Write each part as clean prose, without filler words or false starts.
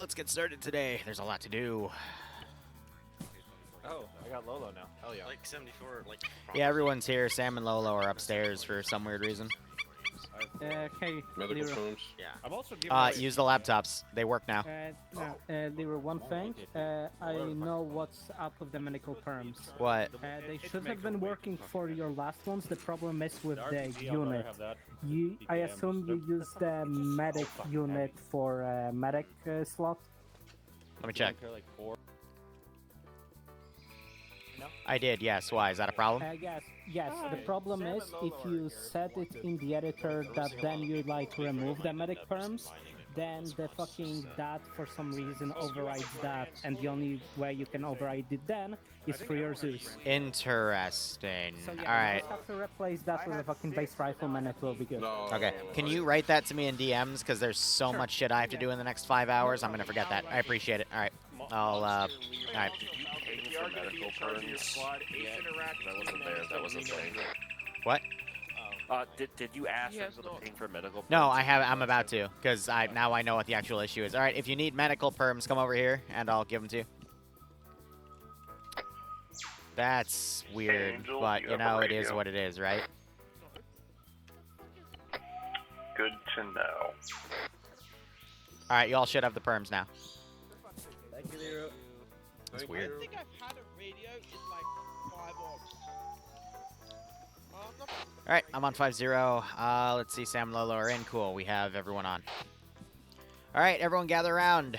let's get started today. There's a lot to do. Oh, I got Lolo now. Hell yeah. Like 74, like... Yeah, everyone's here. Sam and Lolo are upstairs for some weird reason. Okay, Medical Liru. terms. Yeah. I'm also giving Use the laptops. They work now. Liru, one thing. I know what's up with the medical perms. What? They should have been working for your last ones. The problem is with the unit. I assume you use the medic unit for medic slot? Let me check. I did, yes. Why? Is that a problem? Yes. The problem is if you set it in the editor that then you like remove the medic perms, then the fucking that for some reason overrides that, and the only way you can override it then is for your Zeus. Interesting. So yeah, Alright. you just have to replace that with a fucking base rifleman, it will be good. No. Okay. Can you write that to me in DMs? Because there's so much shit I have to do in the next 5 hours. I'm going to forget that. I appreciate it. Alright. Alright. For medical terms. That wasn't there. That wasn't there. What? Did you ask for the ping for medical? No, I'm about to, because now I know what the actual issue is. All right, if you need medical perms, come over here, and I'll give them to you. That's weird, Angel, but you you have a know it is radio. what it is, right? Good to know. All right, you all should have the perms now. Thank you, Liru. That's weird. I think I've had a radio in like 5 odds. All right, I'm on 5-0. Let's see, Sam and Lolo are in. Cool, we have everyone on. All right, everyone gather around.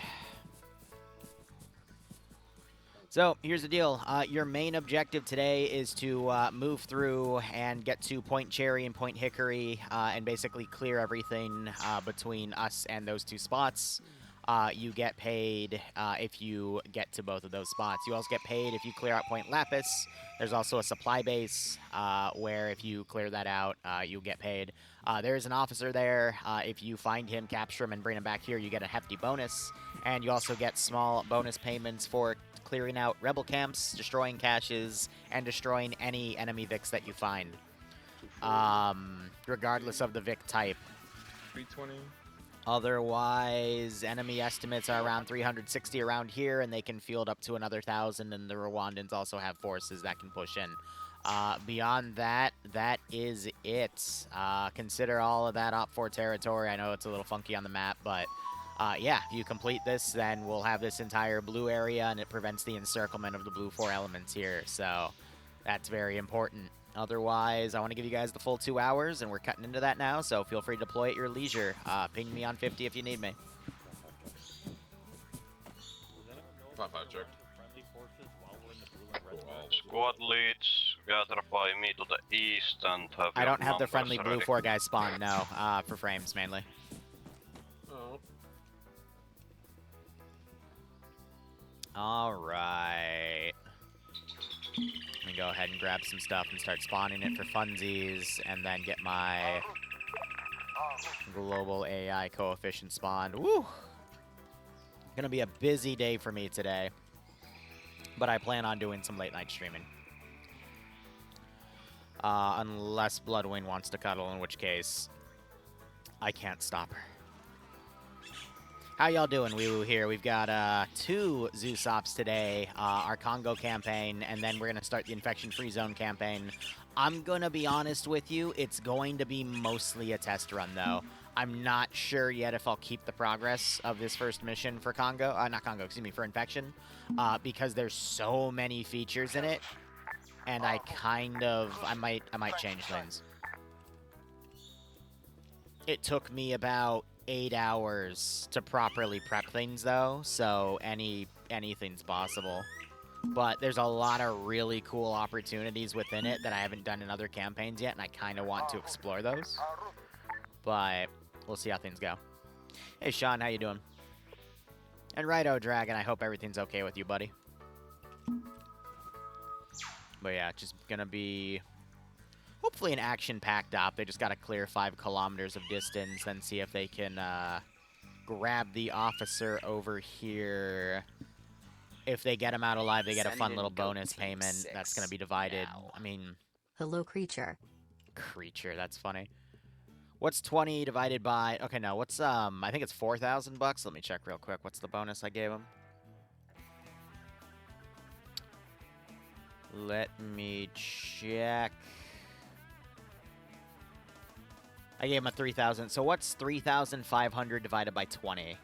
So, here's the deal. Your main objective today is to move through and get to Point Cherry and Point Hickory and basically clear everything between us and those two spots. You get paid if you get to both of those spots. You also get paid if you clear out Point Lapis. There's also a supply base where if you clear that out, you'll get paid. There is an officer there. If you find him, capture him, and bring him back here, you get a hefty bonus. And you also get small bonus payments for clearing out rebel camps, destroying caches, and destroying any enemy Vics that you find, regardless of the Vic type. 320. Otherwise, enemy estimates are around 360 around here, and they can field up to another 1,000, and the Rwandans also have forces that can push in. Beyond that, that is it. Consider all of that Op 4 territory. I know it's a little funky on the map, but yeah, if you complete this, then we'll have this entire blue area, and it prevents the encirclement of the blue 4 elements here, so that's very important. Otherwise, I want to give you guys the full 2 hours, and we're cutting into that now, so feel free to deploy at your leisure. Ping me on 50 if you need me. Top 5 check. Squad leads, gather by me to the east and have I your don't have the numbers friendly blue ready. 4 guys spawn, no, for frames mainly. Oh. Alright. Let me go ahead and grab some stuff and start spawning it for funsies, and then get my global AI coefficient spawned. Woo! Gonna be a busy day for me today, but I plan on doing some late night streaming. Unless Bloodwing wants to cuddle, in which case I can't stop her. How y'all doing, Wee Woo here? We've got 2 Zeus Ops today, our Congo campaign, and then we're going to start the Infection-Free Zone campaign. I'm going to be honest with you, it's going to be mostly a test run, though. I'm not sure yet if I'll keep the progress of this first mission for Congo, not Congo, excuse me, for Infection, because there's so many features in it, and I might change things. It took me about 8 hours to properly prep things, though, so anything's possible. But there's a lot of really cool opportunities within it that I haven't done in other campaigns yet, and I kind of want to explore those. But we'll see how things go. Hey, Sean, how you doing? And Righto Dragon, I hope everything's okay with you, buddy. But yeah, just gonna be hopefully an action-packed op. They just got to clear 5 kilometers of distance, then see if they can grab the officer over here. If they get him out alive, they get a fun little bonus payment. That's going to be divided. Now. I mean... Hello, creature. Creature, that's funny. What's 20 divided by? Okay, no. What's I think it's 4,000 bucks. Let me check real quick. What's the bonus I gave him? Let me check. I gave him a 3,000. So what's 3,500 divided by 20?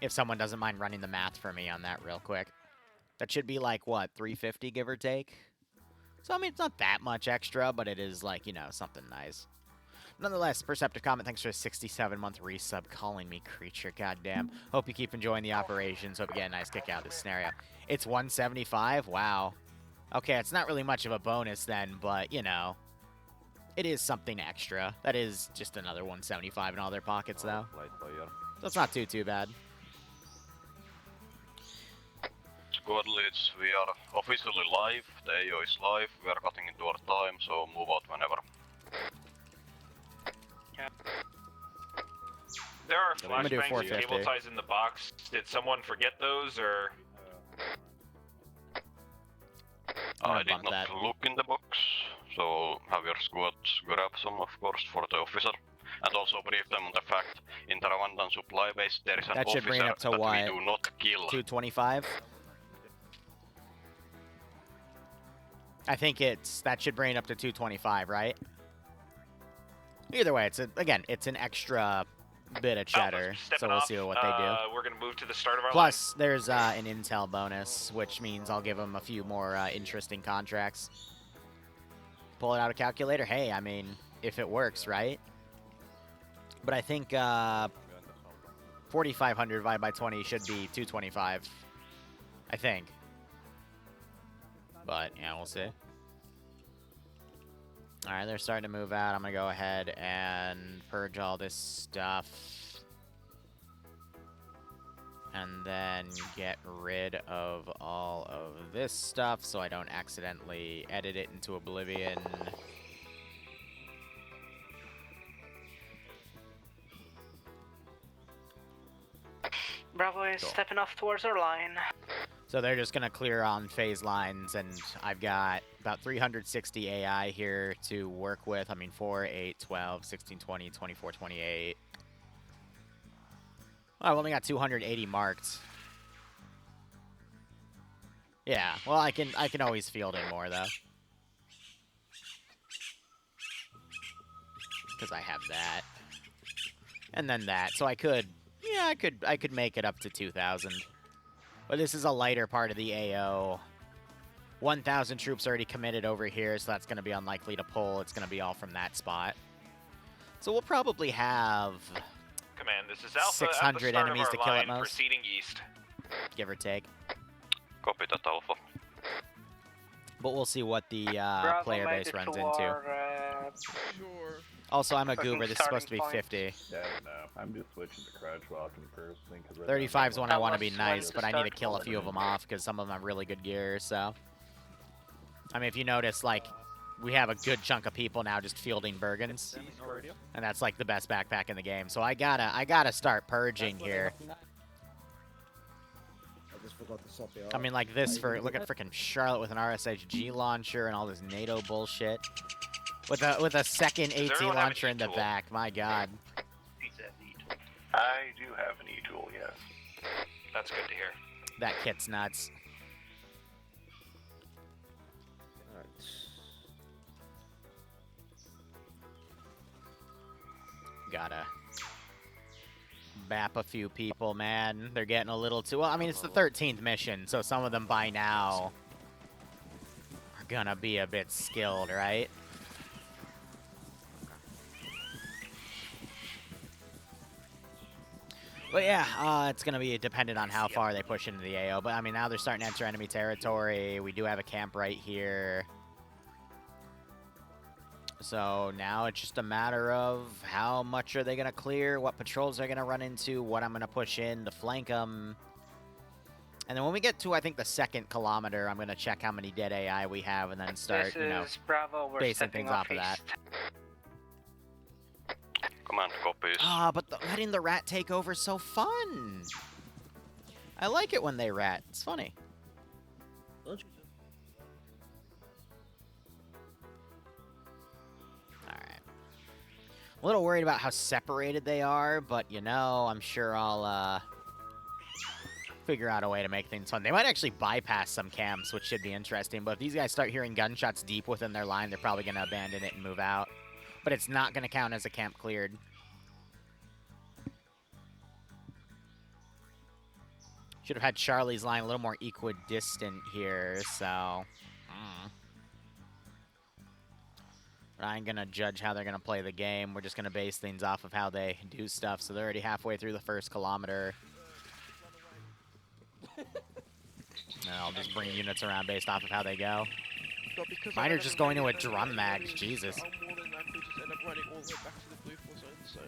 If someone doesn't mind running the math for me on that real quick. That should be like, what, 350 give or take? So, I mean, it's not that much extra, but it is like, you know, something nice. Nonetheless, Perceptive Comment, thanks for a 67-month resub. Calling me creature, goddamn. Hope you keep enjoying the operations. Hope you get a nice kick out of this scenario. It's 175? Wow. Okay, it's not really much of a bonus then, but, you know, it is something extra. That is just another 175 in all their pockets, though. So it's not too bad. Squad leads, we are officially live. The AO is live. We are cutting into our time, so move out whenever. There are I'm gonna do flashbangs and 450. cable ties in the box. Did someone forget those, or...? I did bump not that. look in the box, so have your squads grab some, of course, for the officer. And also brief them on the fact, in the Rwandan supply base, there is an That should officer bring it up to that what? we do not kill. 225? I think that should bring it up to 225, right? Either way, again, it's an extra bit of cheddar, so we'll see what they do. We're gonna move to the start of our Plus, there's an intel bonus, which means I'll give them a few more interesting contracts. Pull it out a calculator. Hey, I mean, if it works, right? But I think 4,500 divided by 20 should be 225. I think. But, yeah, we'll see. Alright, they're starting to move out. I'm going to go ahead and purge all this stuff. And then get rid of all of this stuff so I don't accidentally edit it into oblivion. Bravo is stepping off towards our line. So they're just going to clear on phase lines, and I've got about 360 AI here to work with. I mean, 4, 8, 12, 16, 20, 24, 28. Oh, I've only got 280 marked. Yeah, well, I can always field in more, though. Because I have that. And then that. So I could, yeah, I could make it up to 2,000. But this is a lighter part of the AO. 1,000 troops already committed over here, so that's going to be unlikely to pull. It's going to be all from that spot. So we'll probably have... Command, this is Alpha 600 enemies to kill at most. Proceeding east. Give or take. Copy that, Alpha. But we'll see what the Bravo player made base it runs to into. our, Sure. Also, I'm a fucking goober. This is supposed to be starting point. 50. Yeah, no. I'm just switching to crouch walking personally. 35 is when I want to be That was nice, when but I the need to start kill a few of them off because some of them have really good gear, so... I mean, if you notice, like, we have a good chunk of people now just fielding Bergens. And that's, like, the best backpack in the game. So I gotta start purging here. I mean, like this for... Look at frickin' Charlotte with an RSHG launcher and all this NATO bullshit. With a second AT everyone have an launcher in the E-tool? back. My god. I do have an E-tool, yes. That's good to hear. That kit's nuts. Gotta bap a few people, man. They're getting a little too... Well, I mean, it's the 13th mission, so some of them by now are gonna be a bit skilled, right? But yeah, it's gonna be dependent on how far they push into the AO. But I mean, now they're starting to enter enemy territory. We do have a camp right here. So now it's just a matter of how much are they going to clear, what patrols they're going to run into, what I'm going to push in to flank them. And then when we get to, I think, the 2nd kilometer, I'm going to check how many dead AI we have and then start, This you know, is Bravo. We're basing stepping things off of east. that. Command copies. Ah, but letting the rat take over is so fun. I like it when they rat. It's funny. A little worried about how separated they are, but you know, I'm sure I'll figure out a way to make things fun. They might actually bypass some camps, which should be interesting, but if these guys start hearing gunshots deep within their line, they're probably going to abandon it and move out. But it's not going to count as a camp cleared. Should have had Charlie's line a little more equidistant here, so... I ain't going to judge how they're going to play the game. We're just going to base things off of how they do stuff. So they're already halfway through the first kilometer. And I'll just bring units around based off of how they go. Mine are just going to a drum mag. Jesus. I'll more than likely just end up running all the way back to the blue for zone, so...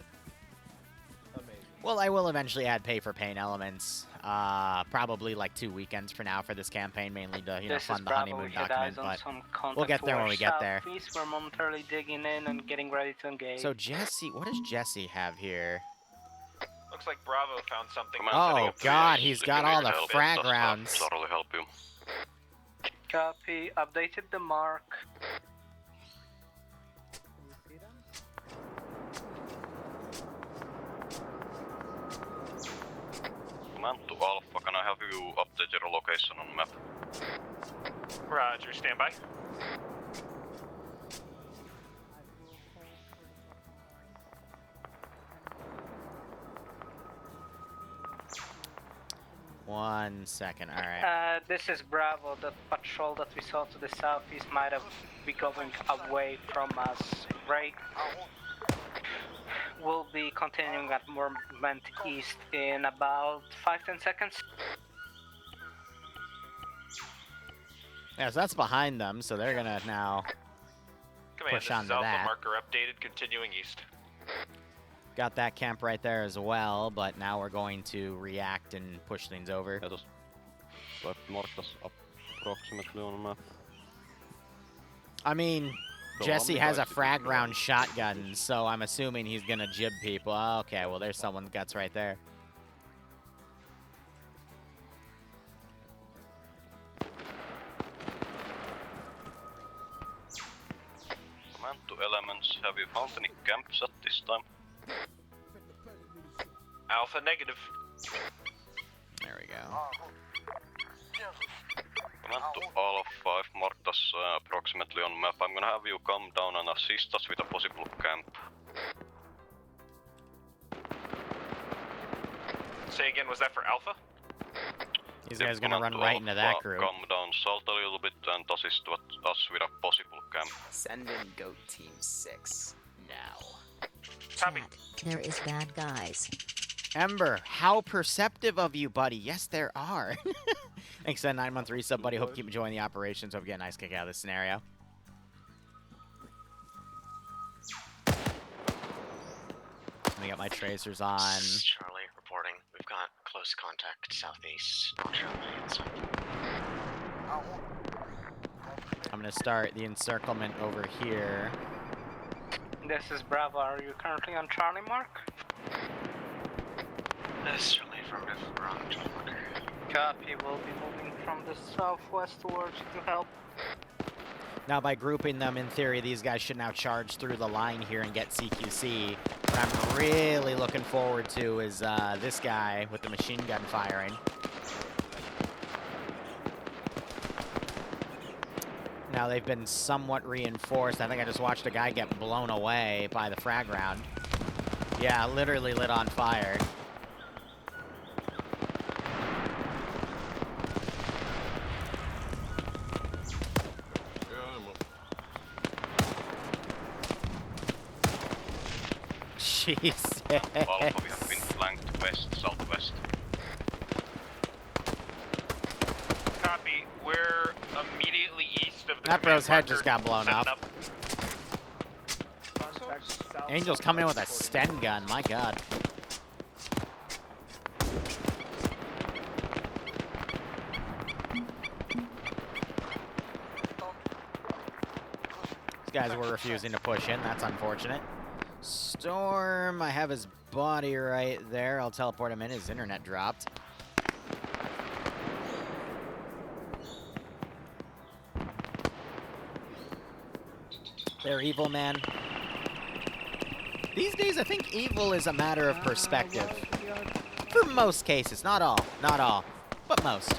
Amazing. Well, I will eventually add pay-for-pain elements. Probably like 2 weekends for now for this campaign, mainly to, you know, fund the honeymoon document, but we'll get there when we get there. We're momentarily digging in and getting ready to engage. So Jesse, what does Jesse have here? Looks like Bravo found something. Oh God, he's got all the frag rounds. Totally help you. Copy, updated the mark. Command to Alpha, can I have you update your location on map? Roger, stand by. One second, alright. This is Bravo. The patrol that we saw to the southeast might have be going away from us, right? We'll be continuing at movement east in about 5-10 seconds. Yeah, so that's behind them, so they're gonna now Command, push this onto is Alpha that. marker updated, continuing east. Got that camp right there as well, but now we're going to react and push things over. Let us mark us approximately on map. I mean, So Jesse I'm has a going to frag do round shotgun, so I'm assuming he's gonna jib people. Oh, okay, well there's someone's guts right there. Command to elements, have you found any camps at this time? Alpha negative. There we go. Command to Alpha, I've marked us approximately on map. I'm gonna have you come down and assist us with a possible camp. Say again, was that for Alpha? These guys are gonna run right into that group. Come down south a little bit and assist us with a possible camp. Send in Goat Team 6 now. Copy. There is bad guys. Ember, how perceptive of you, buddy. Yes, there are. Thanks for that 9-month resub, buddy. Hope you keep enjoying the operations. Hope you get a nice kick out of this scenario. Let me get my tracers on. Charlie reporting. We've got close contact southeast. Not sure I'm going to start the encirclement over here. This is Bravo. Are you currently on Charlie mark? This is Charlie affirmative. We're on Charlie marker. Copy. We'll be moving from the southwest towards you to help. Now, by grouping them, in theory, these guys should now charge through the line here and get CQC. What I'm really looking forward to is this guy with the machine gun firing. Now, they've been somewhat reinforced. I think I just watched a guy get blown away by the frag round. Yeah, literally lit on fire. Jesus. Alpha, we have been flanked west, southwest. Copy. We're immediately east of the That bro's command head just marker. got blown Setting up. South Angel's coming in with a Sten gun, my god. These guys were refusing to push in, that's unfortunate. Storm, I have his body right there. I'll teleport him in, his internet dropped. They're evil, man. These days, I think evil is a matter of perspective. For most cases, not all, but most.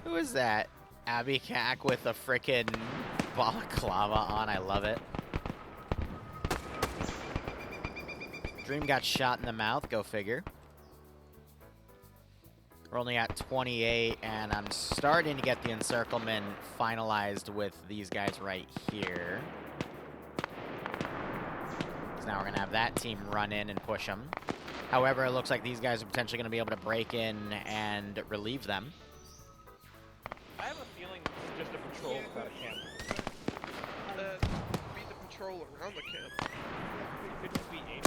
Who is that? Abby Cack with a frickin' balaclava on, I love it. Dream got shot in the mouth, go figure. We're only at 28, and I'm starting to get the encirclement finalized with these guys right here. So now we're going to have that team run in and push them. However, it looks like these guys are potentially going to be able to break in and relieve them. I have a feeling it's just a patrol without a camp. Be the patrol around the camp. It could just be aiming.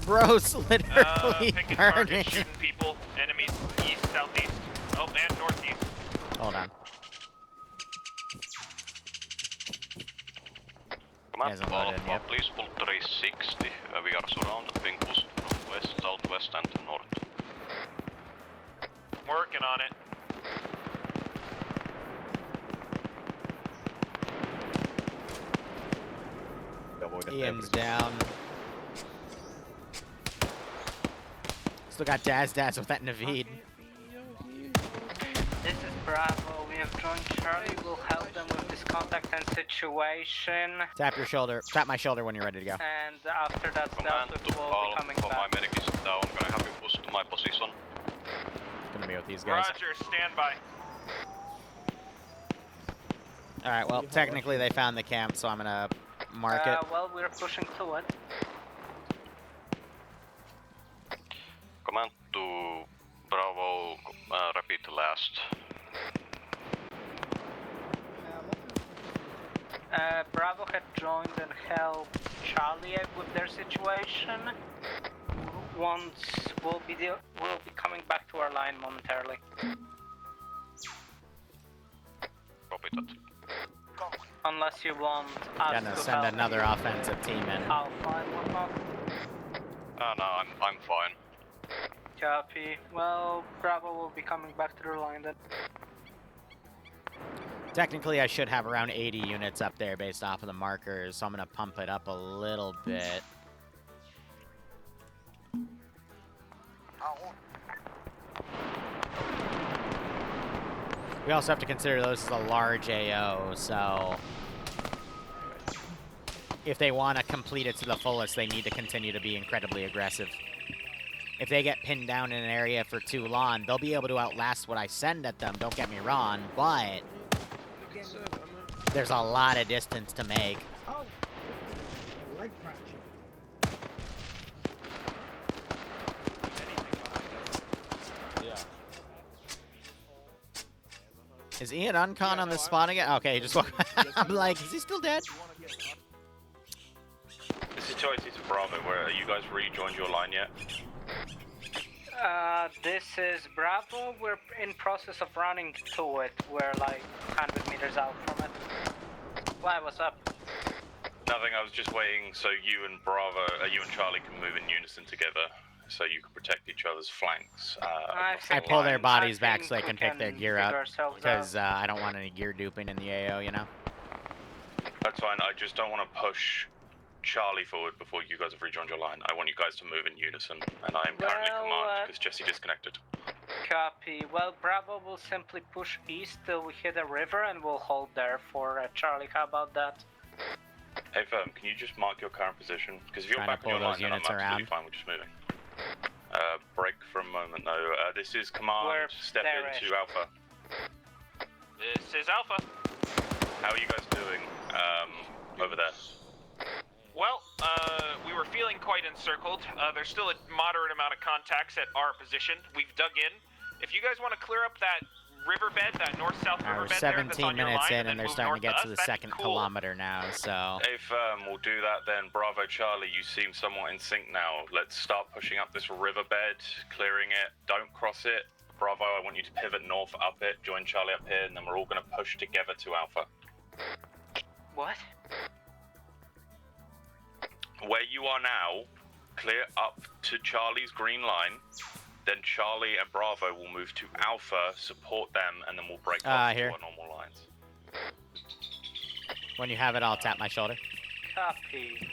Bro's literally picking burning. targets, shooting people, enemies, east, southeast, oh, and northeast. Hold on. Command to Alpha, please pull 360. We are surrounded, being pushed from west, southwest, and north. Working on it. Ian's down. Still got Daz with that Naveed. This is Bravo. We have joined Charlie. We'll help them with this contact and situation. Tap your shoulder. Tap my shoulder when you're ready to go. And after that's dealt with, we'll be coming Alpha, back. my medic is down. I'm gonna have you push to my position. Gonna be with these guys. Roger, stand by. Alright, well, technically they found the camp, so I'm gonna mark it. Well, we're pushing to it. Command to Bravo, repeat last. Bravo had joined and helped Charlie with their situation. Once we'll be coming back to our line momentarily. Copy that. Unless you want us Gonna to send help another offensive team in. Alpha and whatnot. No, I'm fine. Copy. Well, Bravo will be coming back to the line then. Technically, I should have around 80 units up there based off of the markers, so I'm gonna pump it up a little bit. We also have to consider this is a large AO, so if they want to complete it to the fullest, they need to continue to be incredibly aggressive. If they get pinned down in an area for too long, they'll be able to outlast what I send at them, don't get me wrong, but there's a lot of distance to make. Is Ian Uncon on the spot again? Okay, he just woke up. I'm like, is he still dead? This is Choice to Bravo. Where are you guys rejoined your line yet? This is Bravo. We're in process of running to it. We're like 100 meters out from it. Why, what's up? Nothing, I was just waiting so you and Bravo, you and Charlie can move in unison together, so you can protect each other's flanks. I pull their bodies back so they can pick their gear up, ourselves because I don't want any gear duping in the AO, you know? That's fine, I just don't want to push Charlie forward before you guys have rejoined your line. I want you guys to move in unison, and I am currently command because Jesse disconnected. Copy. Well, Bravo will simply push east till we hit a river and we'll hold there for Charlie. How about that? Hey Firm, can you just mark your current position? Because if you're Trying to back on your pull line, those then I'm units absolutely around. fine with just moving. Break for a moment though. This is command. Step into Alpha. This is Alpha. How are you guys doing over there? Well, we were feeling quite encircled. There's still a moderate amount of contacts at our position. We've dug in. If you guys want to clear up that riverbed, that north-south riverbed We're there that's 17 on your minutes line, in, and they're move starting to north get to us, the that'd be second cool. kilometer now, so... Hey Firm, we'll do that then. Bravo Charlie, you seem somewhat in sync now. Let's start pushing up this riverbed, clearing it. Don't cross it. Bravo, I want you to pivot north up it, join Charlie up here, and then we're all going to push together to Alpha. What? Where you are now, clear up to Charlie's green line. Then Charlie and Bravo will move to Alpha, support them, and then we'll break off to here. our normal lines. When you have it, I'll tap my shoulder. Copy.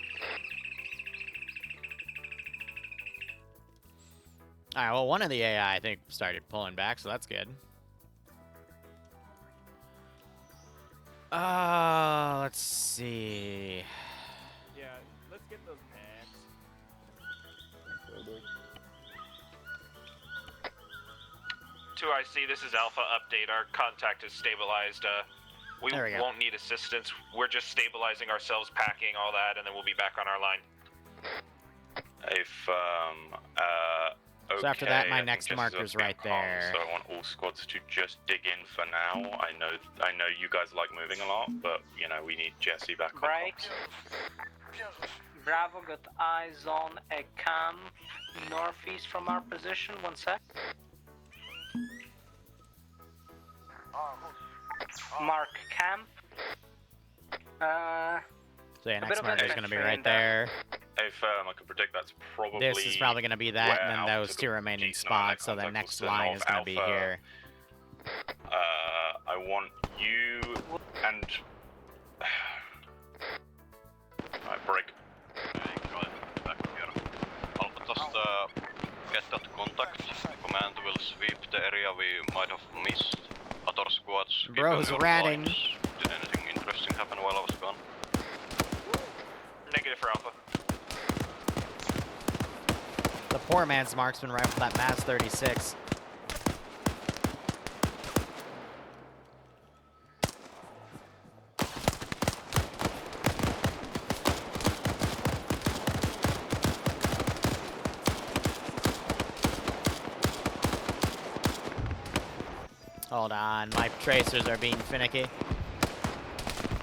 Alright, well, one of the AI, I think, started pulling back, so that's good. Let's see. Yeah, let's get those packs. 2IC, this is Alpha update. Our contact is stabilized. We There we go. won't need assistance. We're just stabilizing ourselves, packing, all that, and then we'll be back on our line. If, So after that, my I think next Jesse's marker's on right calm, there. So I want all squads to just dig in for now. I know you guys like moving a lot, but you know we need Jesse back on. Right. Bravo got eyes on a camp northeast from our position. 1 sec. Mark camp. So yeah, A bit next of marker's gonna be infantry right in there. there. Hey, I can predict that's probably. This is probably gonna be that, and then where those Alpha two remaining G9 spots, so the contact next was the line North is gonna be Alpha. here. I want you and. Alright, break. Back here. Alpha, just get that contact. Command will sweep the area we might have missed. Other squads. keep Bro's on your ratting. lines. Did anything interesting happen while I was gone? Negative for Alpha. The poor man's marksman rifle, that Maz 36. Hold on, my tracers are being finicky.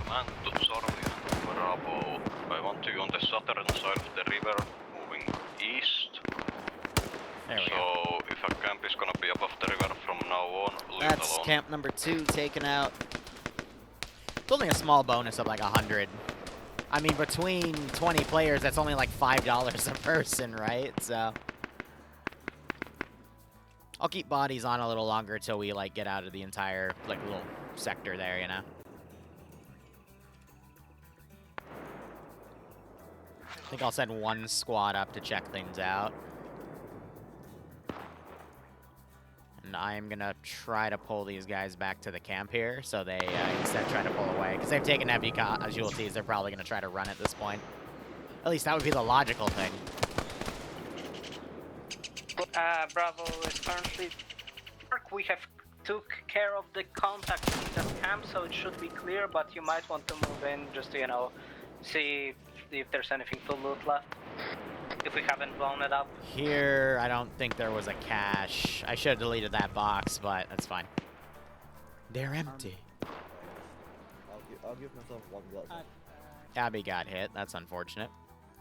Command to Sorry and Bravo. I want you on the southern side of the river, moving east. There we go. So if a camp is gonna be above the river from now on, leave it That's alone. camp number 2 taken out. It's only a small bonus of like 100. I mean, between 20 players, that's only like $5 a person, right? So I'll keep bodies on a little longer till we like get out of the entire like little sector there, you know. I think I'll send one squad up to check things out. And I'm gonna try to pull these guys back to the camp here, so they instead try to pull away. Because they've taken heavy casualties, they're probably gonna try to run at this point. At least that would be the logical thing. Bravo is currently. We have took care of the contact in that camp, so it should be clear. But you might want to move in just to, see if there's anything to loot left. If we haven't blown it up. Here, I don't think there was a cache. I should have deleted that box, but that's fine. They're empty. I'll give myself one block. Abby got hit. That's unfortunate.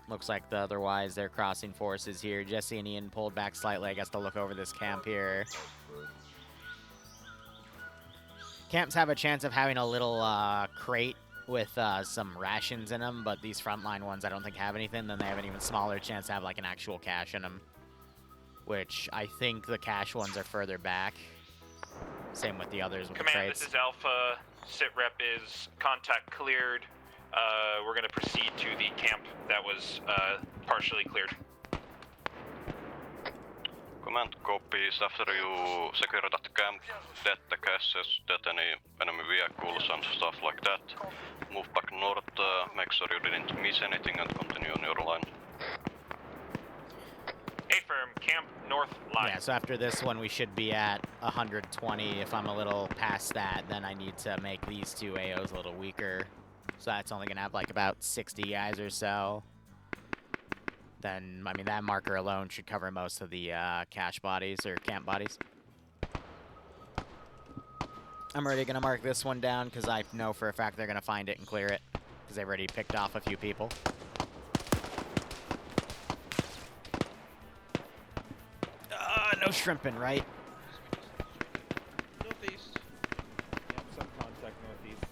Looks like otherwise they're crossing forces here. Jesse and Ian pulled back slightly, I guess, to look over this camp here. Camps have a chance of having a little crate with some rations in them, but these frontline ones I don't think have anything. Then they have an even smaller chance to have like an actual cache in them, which I think the cache ones are further back. Same with the others with the Command, crates. this is Alpha. Sitrep is contact cleared. We're going to proceed to the camp that was partially cleared. Command copies. After you secure that camp, dead the caches, dead any enemy vehicles and stuff like that. Move back north, make sure you didn't miss anything and continue on your line. A-firm, camp north line. Yeah, so after this one we should be at 120. If I'm a little past that, then I need to make these two AOs a little weaker. So that's only going to have like about 60 guys or so. Then, I mean, that marker alone should cover most of the cache bodies or camp bodies. I'm already going to mark this one down because I know for a fact they're going to find it and clear it because they've already picked off a few people. No shrimping, right? Northeast. Yep, some contact northeast.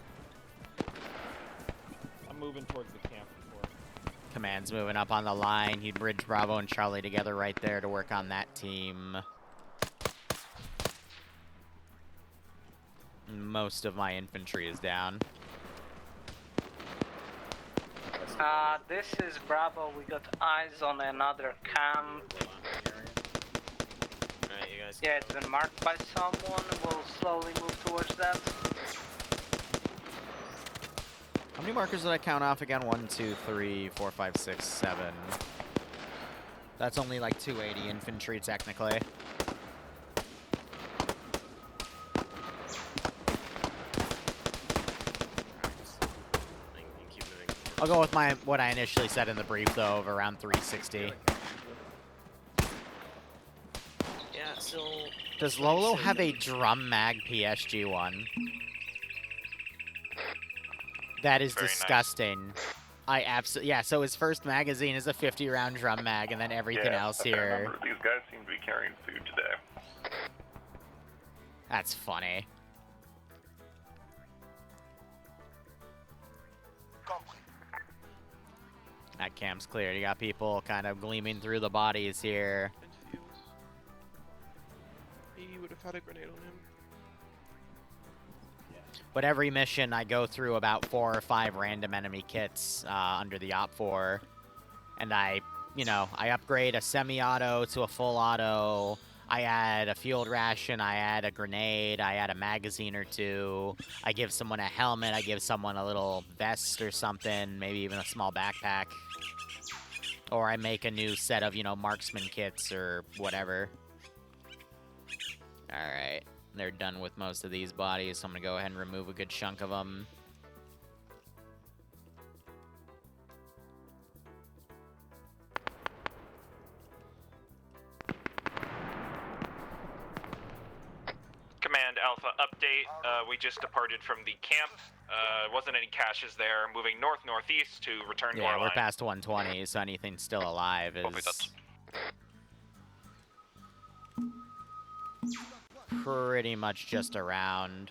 I'm moving towards the camp before. Command Command's moving up on the line. He'd bridge Bravo and Charlie together right there to work on that team. Most of my infantry is down. This is Bravo. We got eyes on another camp. Alright, you guys. Yeah, it's been marked by someone. We'll slowly move towards that. How many markers did I count off again? 1, 2, 3, 4, 5, 6, 7. That's only like 280 infantry technically. I'll go with what I initially said in the brief though of around 360. Yeah, so... Does Lolo have a drum mag PSG-1? That is Very disgusting. Nice. I absolutely... Yeah, so his first magazine is a 50-round drum mag, and then everything else here... These guys seem to be carrying food today. That's funny. That camp's cleared. You got people kind of gleaming through the bodies here. He would have had a grenade on him. But every mission, I go through about 4 or 5 random enemy kits under the Op4. And I upgrade a semi-auto to a full auto. I add a field ration, I add a grenade, I add a magazine or 2. I give someone a helmet, I give someone a little vest or something, maybe even a small backpack. Or I make a new set of, marksman kits or whatever. Alright, they're done with most of these bodies, so I'm gonna go ahead and remove a good chunk of them. Command Alpha update. We just departed from the camp. Wasn't any caches there. Moving north-northeast to return to our Yeah, we're line. past 120, so anything still alive is pretty much just around.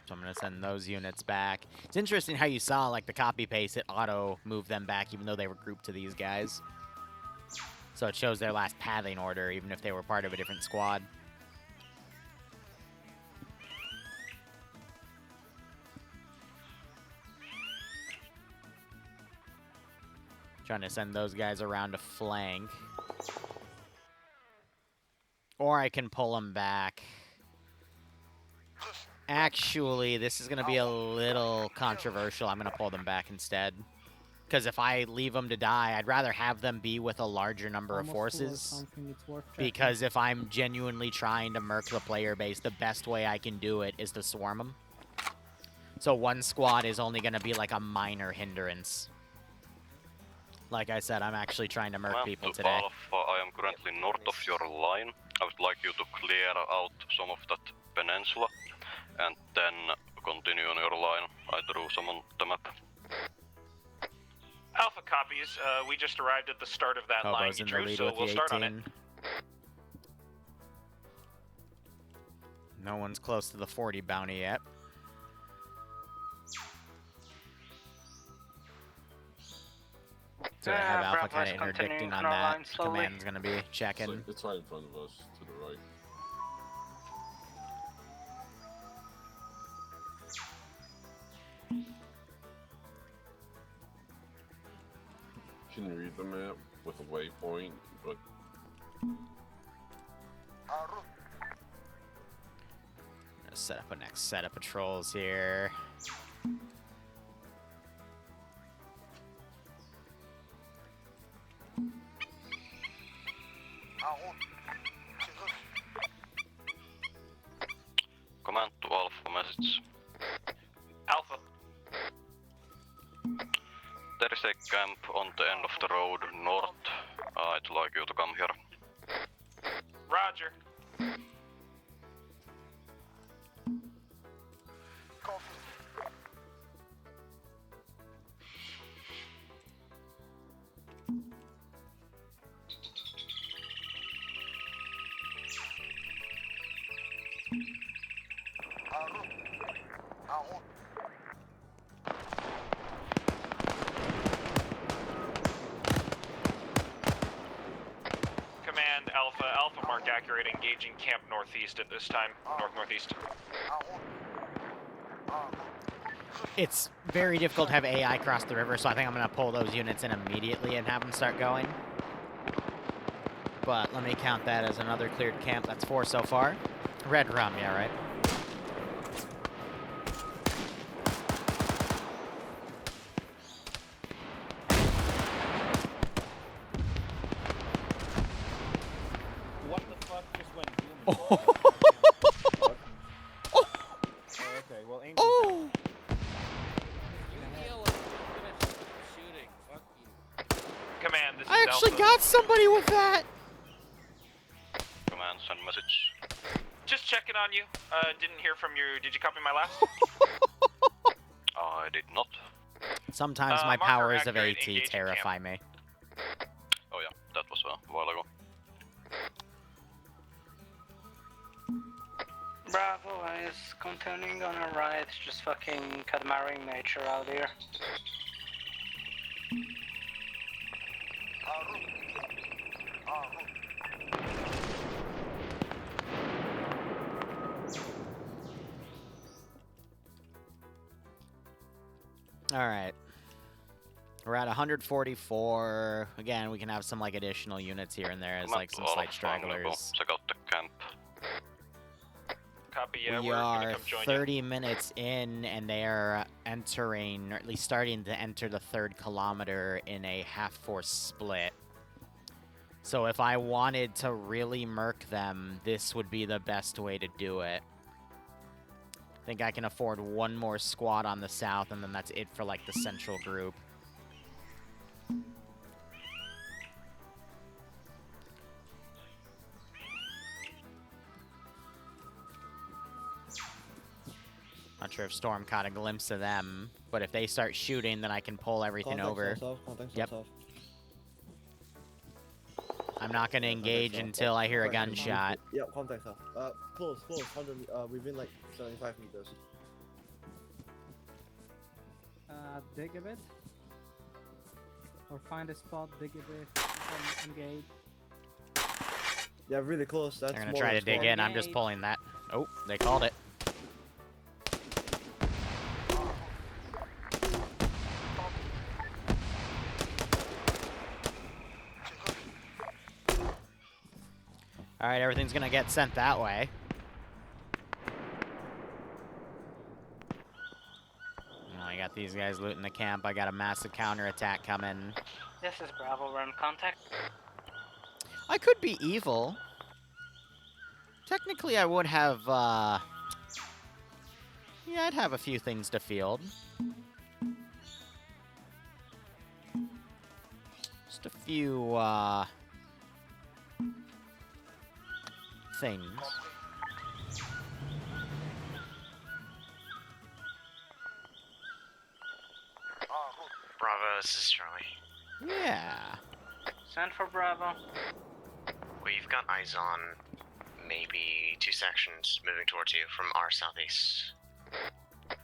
So I'm gonna send those units back. It's interesting how you saw, like, the copy-paste, it auto-moved them back even though they were grouped to these guys. So it shows their last pathing order, even if they were part of a different squad. Trying to send those guys around to flank. Or I can pull them back. Actually, this is going to be a little controversial. I'm going to pull them back instead. Because if I leave them to die, I'd rather have them be with a larger number of forces. Because if I'm genuinely trying to murk the player base, the best way I can do it is to swarm them. So one squad is only going to be like a minor hindrance. Like I said, I'm actually trying to murk people today. Alpha, I am currently north of your line. I would like you to clear out some of that peninsula and then continue on your line. I drew some on the map. Alpha copies. We just arrived at the start of that line you drew, so we'll start on it. No one's close to the 40 bounty yet. So I have Alpha kind of interdicting on that. Command's gonna be checking. It's right in front of us, to the right. Can read the map with a waypoint, but Let's set up a next set of patrols here. Command to Alpha message. Alpha. There is a camp on the end of the road north. I'd like you to come here. Roger. accurate. Engaging camp northeast at this time. North-northeast. It's very difficult to have AI cross the river, so I think I'm going to pull those units in immediately and have them start going. But let me count that as another cleared camp. That's 4 so far. Red rum, yeah, right? What the fuck just went boom? Oh. Okay, well, Angel. Oh! You yell at finish shooting. Fuck you. Command, this is I actually Alpha. got somebody with that! Command, send message. Just checking on you. Didn't hear from you. Did you copy my last? I did not. Sometimes my marker powers of accurate, AT engaging terrify me. Oh yeah, that was a while ago. Bravo is continuing on our right, just fucking Kadamaring nature out here. Alright. We're at 144. Again, we can have some like additional units here and there as like some slight stragglers. Check out the camp. Copy, yeah, We we're gonna are come join 30 minutes in, and they are entering, or at least starting to enter the 3rd kilometer in a half-force split. So if I wanted to really murk them, this would be the best way to do it. I think I can afford one more squad on the south, and then that's it for like the central group. Not sure if Storm caught a glimpse of them, but if they start shooting, then I can pull everything over. Yep. I'm not going to engage until I hear a gunshot. Yep, contact south. Close, 100, within like 75 meters. Dig a bit. Or find a spot, dig a bit, and engage. Yeah, really close. That's They're going to try to dig in. I'm just pulling that. Oh, they called it. Alright, everything's gonna get sent that way. I got these guys looting the camp. I got a massive counterattack coming. This is Bravo, we're in contact. I could be evil. Technically, I would have, yeah, I'd have a few things to field. Just a few, things. Bravo, this is Charlie. Yeah. Send for Bravo. We've got eyes on maybe 2 sections moving towards you from our southeast.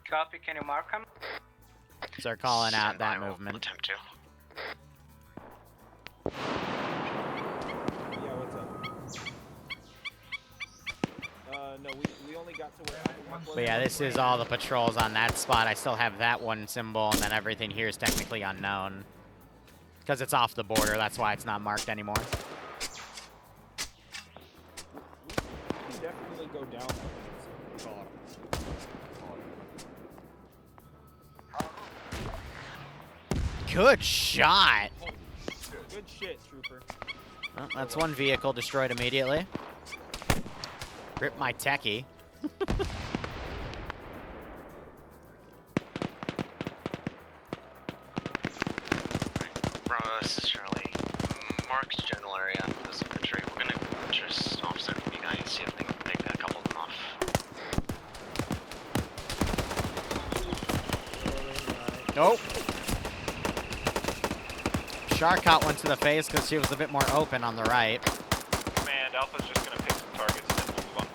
Copy, can you mark him? Start calling out Stand by, that we'll movement. attempt to. Yeah, what's up? No, we only got to where Alpha was. But yeah, this is all the patrols on that spot. I still have that one symbol, and then everything here is technically unknown. Because it's off the border, that's why it's not marked anymore. We can definitely go down. Good shot! Good shit, trooper. Well, that's one vehicle destroyed immediately. Rip my techie. Bravo, this is Charlie. Marked general area as infantry. We're gonna just offset from you guys, see if they can make a couple of them off. Nope. Shark went to the face because she was a bit more open on the right. Command, Alpha's just gonna pick some targets and then move on.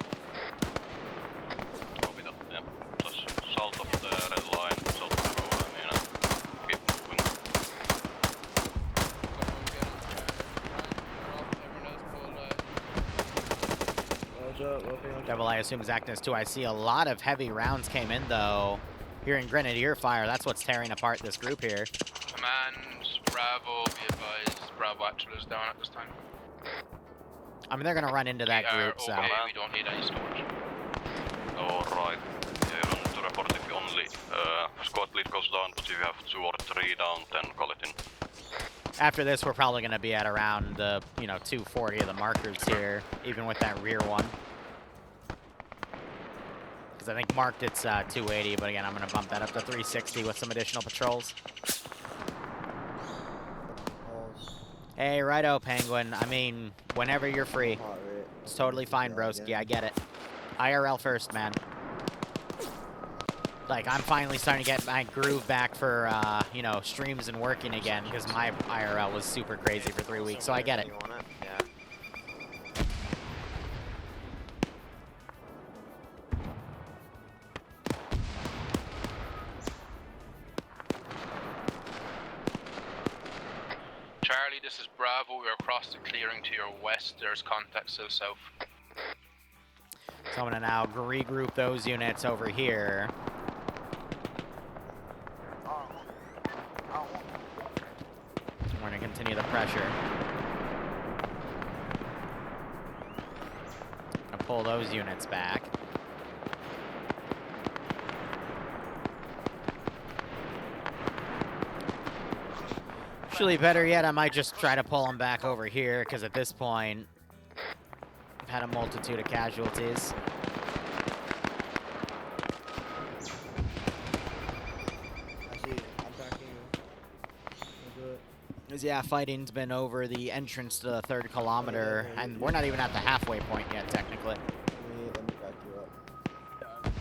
Copy that, yeah. Just south of the red line, south of the road, keep moving. Devil, I assume, is acting as 2. I see a lot of heavy rounds came in, though. Hearing Grenadier fire, that's what's tearing apart this group here. Command, Bravo, be advised, Bravo actually is down at this time. I mean, they're going to run into that group, so... Okay, we don't need any storage. Alright. You want to report if only squad lead goes down, but if you have 2 or 3 down, then call it in. After this, we're probably going to be at around, 240 of the markers here, even with that rear one. Because I think marked it's 280, but again, I'm going to bump that up to 360 with some additional patrols. Hey, righto, Penguin. I mean, whenever you're free. It's totally fine, broski. I get it. IRL first, man. Like, I'm finally starting to get my groove back for, streams and working again, because my IRL was super crazy for 3 weeks, so I get it. Charlie, this is Bravo. We're across the clearing to your west. There's contact still south. So I'm going to now regroup those units over here. We're going to continue the pressure. I'll pull those units back. Actually, better yet, I might just try to pull them back over here, because at this point, I've had a multitude of casualties. Yeah, fighting's been over the entrance to the 3rd kilometer, and we're not even at the halfway point yet, technically. Let me back you up.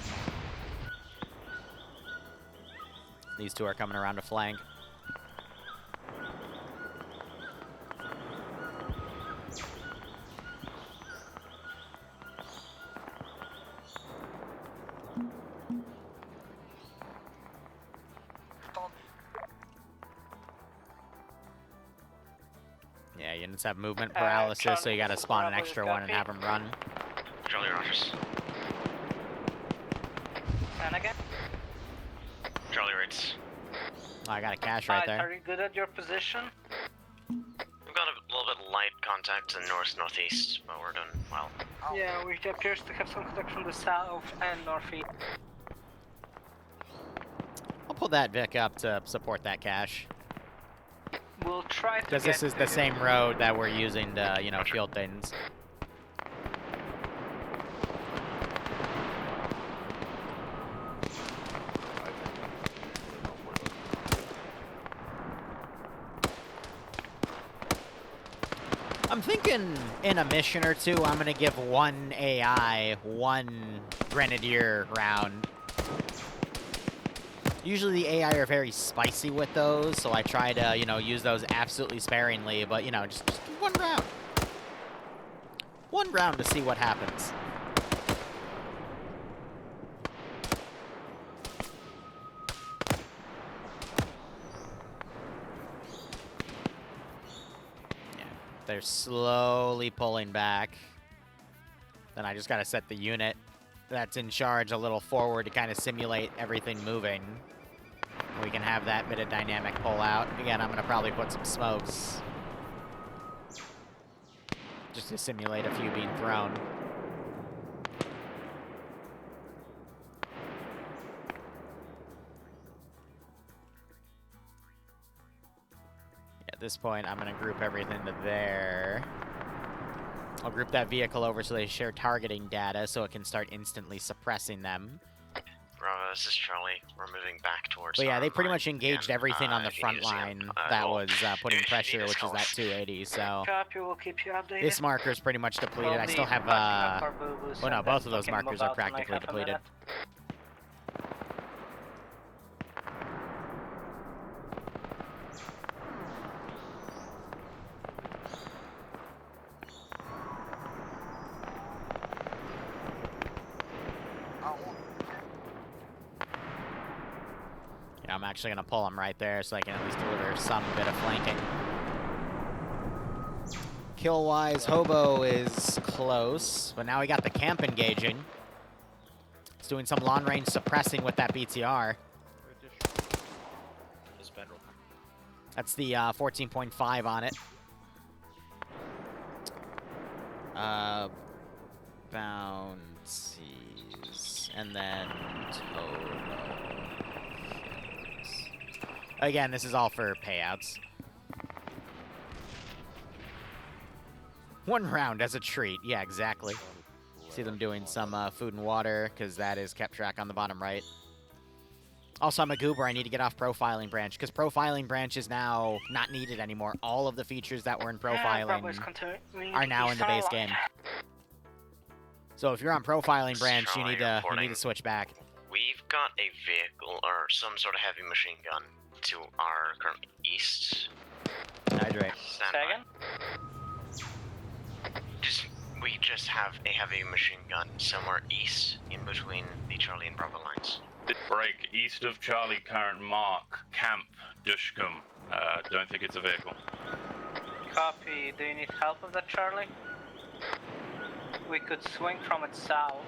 These 2 are coming around to flank. Yeah, units have movement paralysis, so you gotta spawn an extra one and have them run. Charlie Rogers. And again? Charlie Rates. Oh, I got a cache right there. Are you good at your position? We've got a little bit light contact to the north-northeast, but we're doing well. Yeah, we appears to have some contact from the south and northeast. I'll pull that Vic up to support that cache. We'll try to Because this is the same road that we're using to, field things. I'm thinking in a mission or 2, I'm going to give 1 AI 1 Grenadier round. Usually the AI are very spicy with those, so I try to, use those absolutely sparingly, but, just 1 round. 1 round to see what happens. Yeah, they're slowly pulling back. Then I just gotta set the unit that's in charge a little forward to kind of simulate everything moving. We can have that bit of dynamic pull out. Again, I'm gonna probably put some smokes just to simulate a few being thrown. At this point, I'm gonna group everything to there. I'll group that vehicle over so they share targeting data so it can start instantly suppressing them. Bravo, this is Charlie. We're moving back towards. But yeah, they pretty much engaged everything on the front line that was putting pressure, which is that 280. So Copy, we'll keep you updated. this marker's pretty much depleted. I still have well, no, both of those markers are practically depleted. I'm actually going to pull them right there so I can at least deliver some bit of flanking. Kill-wise, Hobo is close, but now we got the camp engaging. It's doing some long-range suppressing with that BTR. That's the 14.5 on it. Bounties. And then total. Again, this is all for payouts. 1 round as a treat. Yeah, exactly. See them doing some food and water, because that is kept track on the bottom right. Also, I'm a goober. I need to get off Profiling Branch, because Profiling Branch is now not needed anymore. All of the features that were in Profiling are now in the base game. So if you're on Profiling Branch, you need to switch back. We've got a vehicle or some sort of heavy machine gun to our current east. Hydrate. Second? We just have a heavy machine gun somewhere east, in between the Charlie and Bravo lines. Break east of Charlie, current mark, camp, Dushkum. Don't think it's a vehicle. Copy. Do you need help with that, Charlie? We could swing from it south.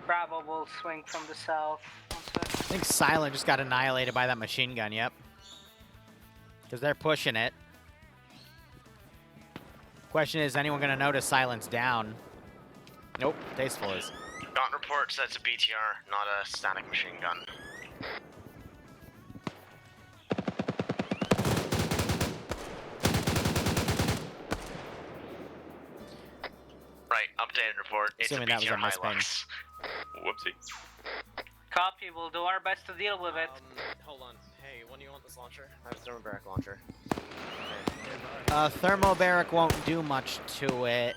Bravo will swing from the south. I think Silent just got annihilated by that machine gun, yep. Because they're pushing it. Question is anyone going to notice Silent's down? Nope, Tasteful is. Got reports that's a BTR, not a static machine gun. Right, updated report. It's Assuming a that was BTR a misping. Hilux. Whoopsie. Copy, we'll do our best to deal with it. Hold on. Hey, when do you want this launcher? I have a thermobaric launcher. Thermobaric won't do much to it.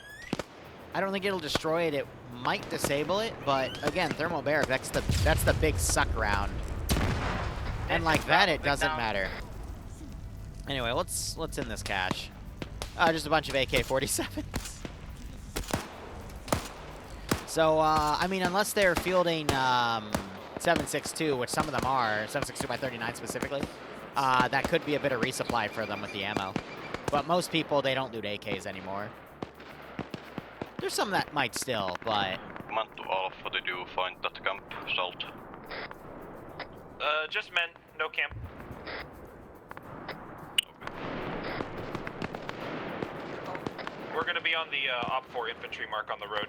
I don't think it'll destroy it. It might disable it, but again, Thermobaric, that's the big suck round. And like that, it doesn't matter. Anyway, let's in this cache. Just a bunch of AK-47s. So, I mean, unless they're fielding 7.62, which some of them are, 7.62 by 39 specifically, that could be a bit of resupply for them with the ammo. But most people, they don't loot AKs anymore. There's some that might still, but... Command to Alpha, did you find that camp salt? Just men, no camp. We're gonna be on the Op 4 infantry mark on the road.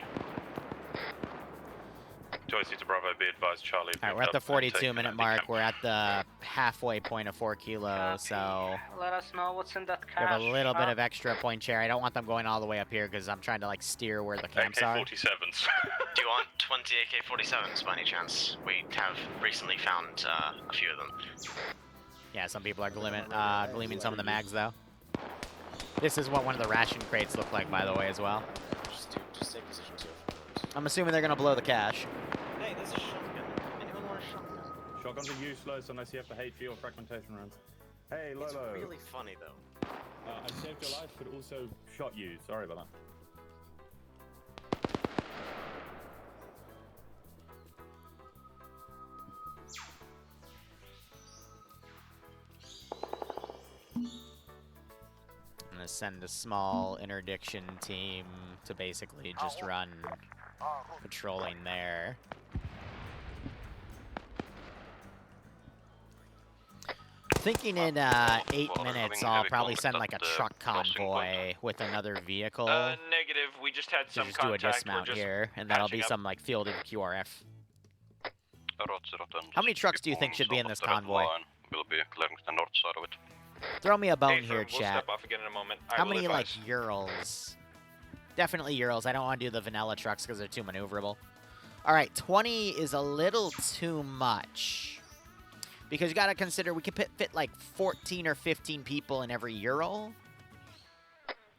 Joycey to Bravo, be advised, Charlie. Alright, we're at the 42-minute mark. We're at the halfway point of 4 kilos, so... Let us know what's in that cache. We have a little bit of extra point share. I don't want them going all the way up here, because I'm trying to, like, steer where the camps are. AK-47s. Do you want 20 AK-47s by any chance? We have recently found a few of them. Yeah, some people are gleaming some of the mags, though. This is what one of the ration crates look like, by the way, as well. Just take position 2. I'm assuming they're going to blow the cache. Hey, there's a shotgun. Anyone want a shotgun? Shotguns are useless unless you have to HE or fragmentation rounds. Hey, Lolo. It's really funny, though. I saved your life, but also shot you. Sorry about that. I'm going to send a small interdiction team to basically just run patrolling there. Thinking in 8 minutes, I'll probably send like a truck convoy with another vehicle. Negative. We just had some just do a contact. dismount here, and that'll be some like fielded QRF. How many trucks do you think should be in this convoy? We'll be clearing the north side of it. Throw me a bone Hey, here, we'll chat. step off again in a moment. How many like Urals? Definitely Urals. I don't want to do the vanilla trucks because they're too maneuverable. All right, 20 is a little too much. Because you got to consider we can fit like 14 or 15 people in every Ural.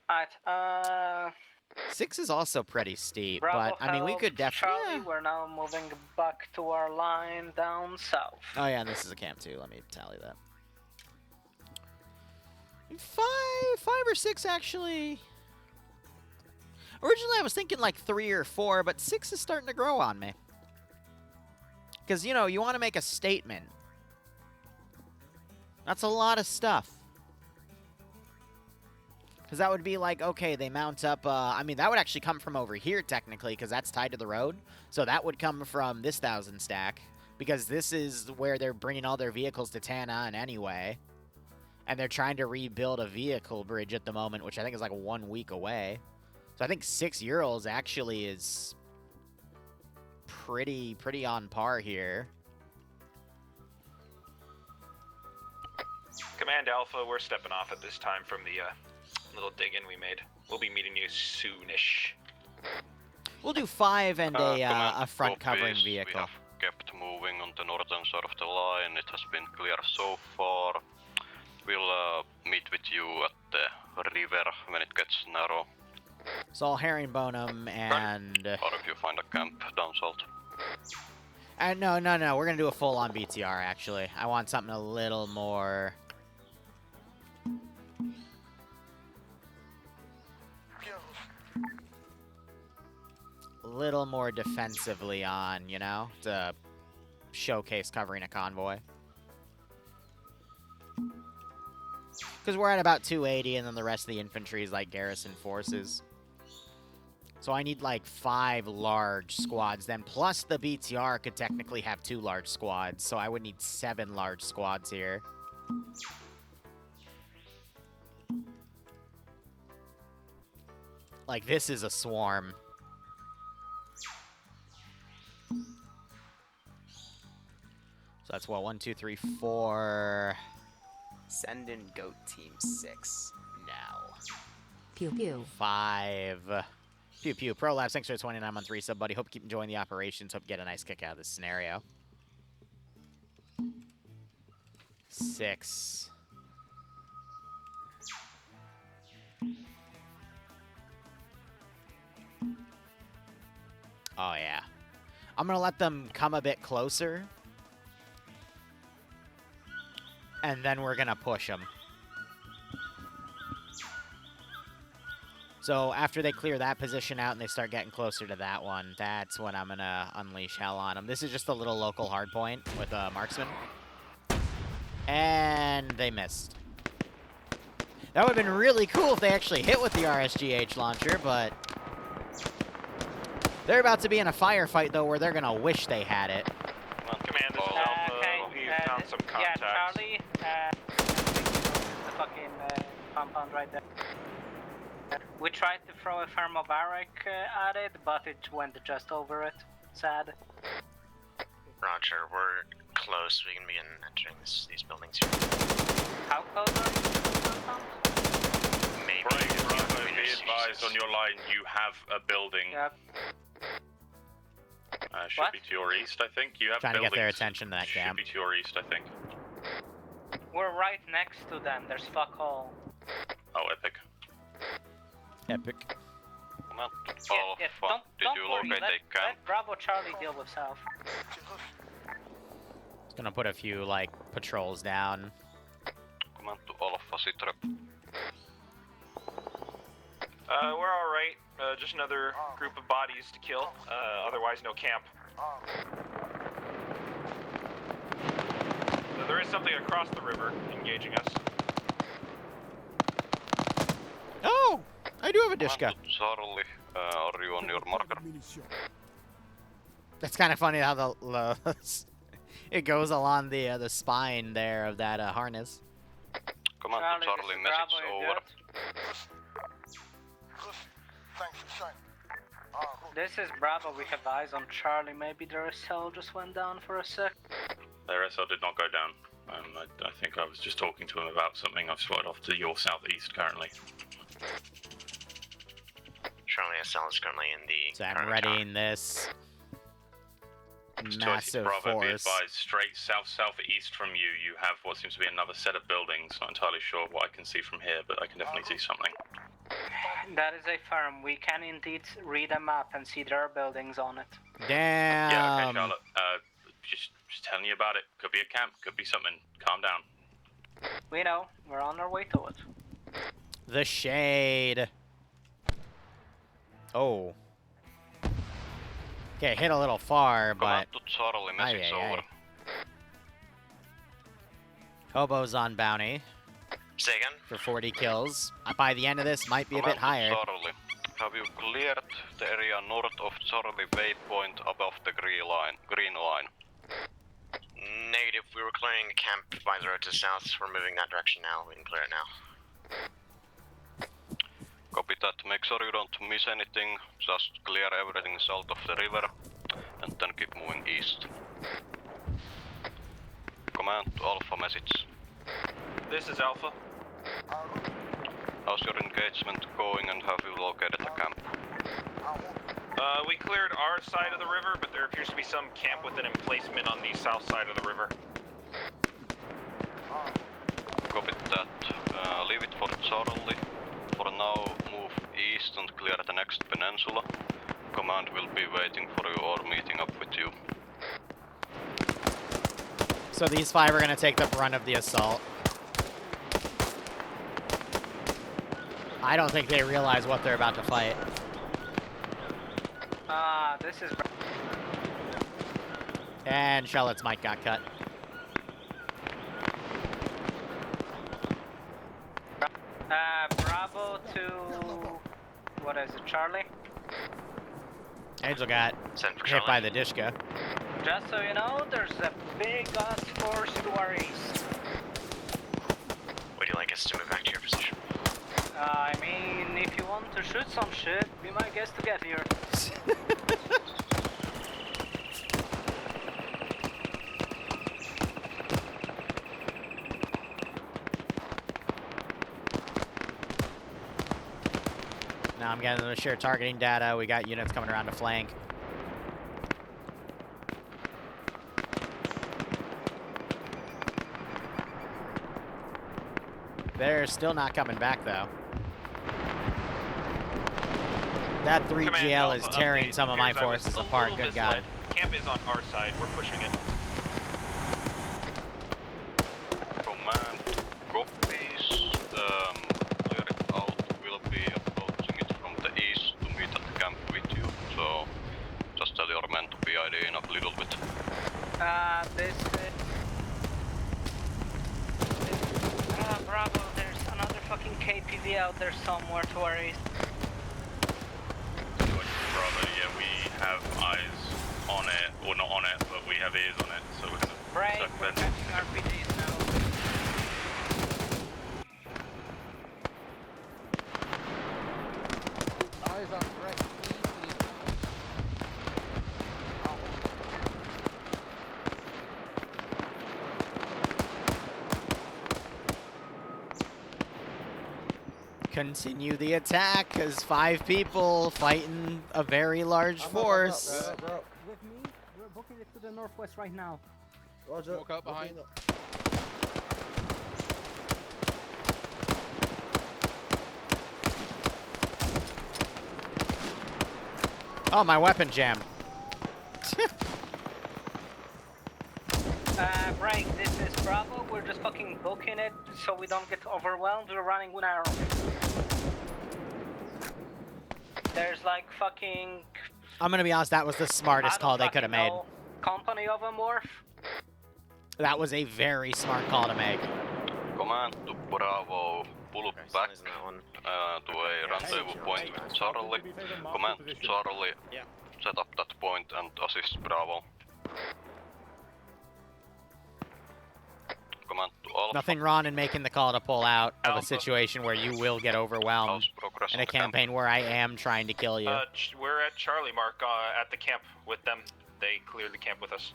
Alright, 6 is also pretty steep, Bravo, but I mean, we could definitely... Charlie, we're now moving back to our line down south. Oh yeah, and this is a camp too. Let me tally that. 5 or 6 actually. Originally I was thinking like 3 or 4, but 6 is starting to grow on me. Because, you know, you want to make a statement. That's a lot of stuff. Because that would be like, okay, they mount up, I mean, that would actually come from over here, technically, because that's tied to the road. So that would come from this 1,000 stack, because this is where they're bringing all their vehicles to Tanan anyway. And they're trying to rebuild a vehicle bridge at the moment, which I think is like 1 week away. So I think 6 euros actually is pretty on par here. Command Alpha, we're stepping off at this time from the little dig-in we made. We'll be meeting you soonish. We'll do 5 and a front Copies. covering vehicle. We have kept moving on the northern side of the line. It has been clear so far. We'll meet with you at the river when it gets narrow. So I'll herringbone them and... Or if you find a camp down south. No, we're gonna do a full-on BTR, actually. I want something a little more... defensively on, you know? To showcase covering a convoy. Because we're at about 280, and then the rest of the infantry is like garrison forces. So I need like 5 large squads. Then plus the BTR could technically have 2 large squads. So I would need 7 large squads here. Like this is a swarm. So that's what, 1, 2, 3, 4. Send in Goat Team 6 now. Pew pew. 5. Pew pew. Pro Labs, thanks for the 29 month resub, buddy. Hope you keep enjoying the operations. Hope you get a nice kick out of this scenario. 6. Oh, yeah. I'm going to let them come a bit closer. And then we're going to push them. So after they clear that position out and they start getting closer to that one, that's when I'm going to unleash hell on them. This is just a little local hardpoint with a marksman. And they missed. That would have been really cool if they actually hit with the RSGH launcher, but... They're about to be in a firefight, though, where they're going to wish they had it. Command, this is Alpha. We found some contacts. Yeah, Charlie, the fucking compound right there. We tried to throw a thermal barrack at it, but it went just over it. Sad. Roger, we're close. We can begin entering these buildings here. How close are you to the compound? Maybe. Bravo, be advised on your line, you have a building. Yep. Should be to your east, I think. You have Trying to buildings. get their attention to that camp. Should be to your east, I think. We're right next to them. There's fuck all. Oh, epic. Epic. Not Yeah, Did you worry. locate a camp? Let Bravo Charlie deal with South. Just gonna put a few, like, patrols down. Command to Alpha Citrep. We're alright. Just another group of bodies to kill. Otherwise, no camp. There is something across the river engaging us. Oh! I do have a Dishka. Charlie, are you on your marker? That's kind of funny how the it goes along the spine there of that harness. Command to Charlie, message over. This is Bravo, we have eyes on Charlie. Maybe their SL just went down for a sec. Their SL did not go down. I think I was just talking to him about something. I've spotted off to your southeast currently. Charlie SL is currently in the... So I'm readying this massive Bravo, be force. advised, straight southeast from you, you have what seems to be another set of buildings. Not entirely sure what I can see from here, but I can definitely see something. That is a farm. We can indeed read a map and see there are buildings on it. Damn. Yeah, okay, Charlotte. Just telling you about it. Could be a camp, could be something. Calm down. We know. We're on our way to it. The shade. Oh. Okay, hit a little far, but... Command to Charlie, message over. Hobo's on bounty. Say again? For 40 kills. By the end of this, might be a bit higher. Charlie, have you cleared the area north of Charlie waypoint above the green line? Negative. We were clearing a camp by the road to the south. We're moving that direction now. We can clear it now. Copy that. Make sure you don't miss anything. Just clear everything south of the river, and then keep moving east. Command to Alpha message. This is Alpha. How's your engagement going, and have you located the camp? We cleared our side of the river, but there appears to be some camp with an emplacement on the south side of the river. Copy that. Leave it for Charlie. For now, move east and clear the next peninsula. Command will be waiting for you or meeting up with you. So these 5 are going to take the brunt of the assault. I don't think they realize what they're about to fight. This is... And Charlotte's mic got cut. Bravo to... What is it, Charlie? Angel got hit by the Dishka. Just so you know, there's a big ass force to our east. Would you like us to move back to your position? I mean, if you want to shoot some shit, be my guest to get here. Now I'm getting the shared targeting data. We got units coming around to flank. They're still not coming back, though. That 3GL is tearing some of my forces apart, good God. Camp is on our side, we're pushing it. Command, copies. Clear it out. We'll be approaching it from the east to meet at the camp with you. So, just tell your men to be IDing up a little bit. This Bravo, there's another fucking KPV out there somewhere to our east. Bravo, yeah, we have eyes on it, or not on it, but we have ears on it, so we're gonna Break, we're catching RPGs now. Eyes on break. Continue the attack, because 5 people fighting a very large force. With me, we're booking it to the northwest right now. Roger. Walk out behind. Oh, my weapon jammed. Break, this is Bravo. We're just fucking booking it so we don't get overwhelmed. We're running one arrow. There's like fucking... I'm gonna be honest, that was the smartest call they could have made. Company of a morph. That was a very smart call to make. Command to Bravo, pull back to a rendezvous point, Charlie. Command to Charlie, set up that point and assist Bravo. Command to Alpha. Nothing wrong in making the call to pull out of a situation where you will get overwhelmed in a campaign where I am trying to kill you. We're at Charlie Mark at the camp with them. They cleared the camp with us.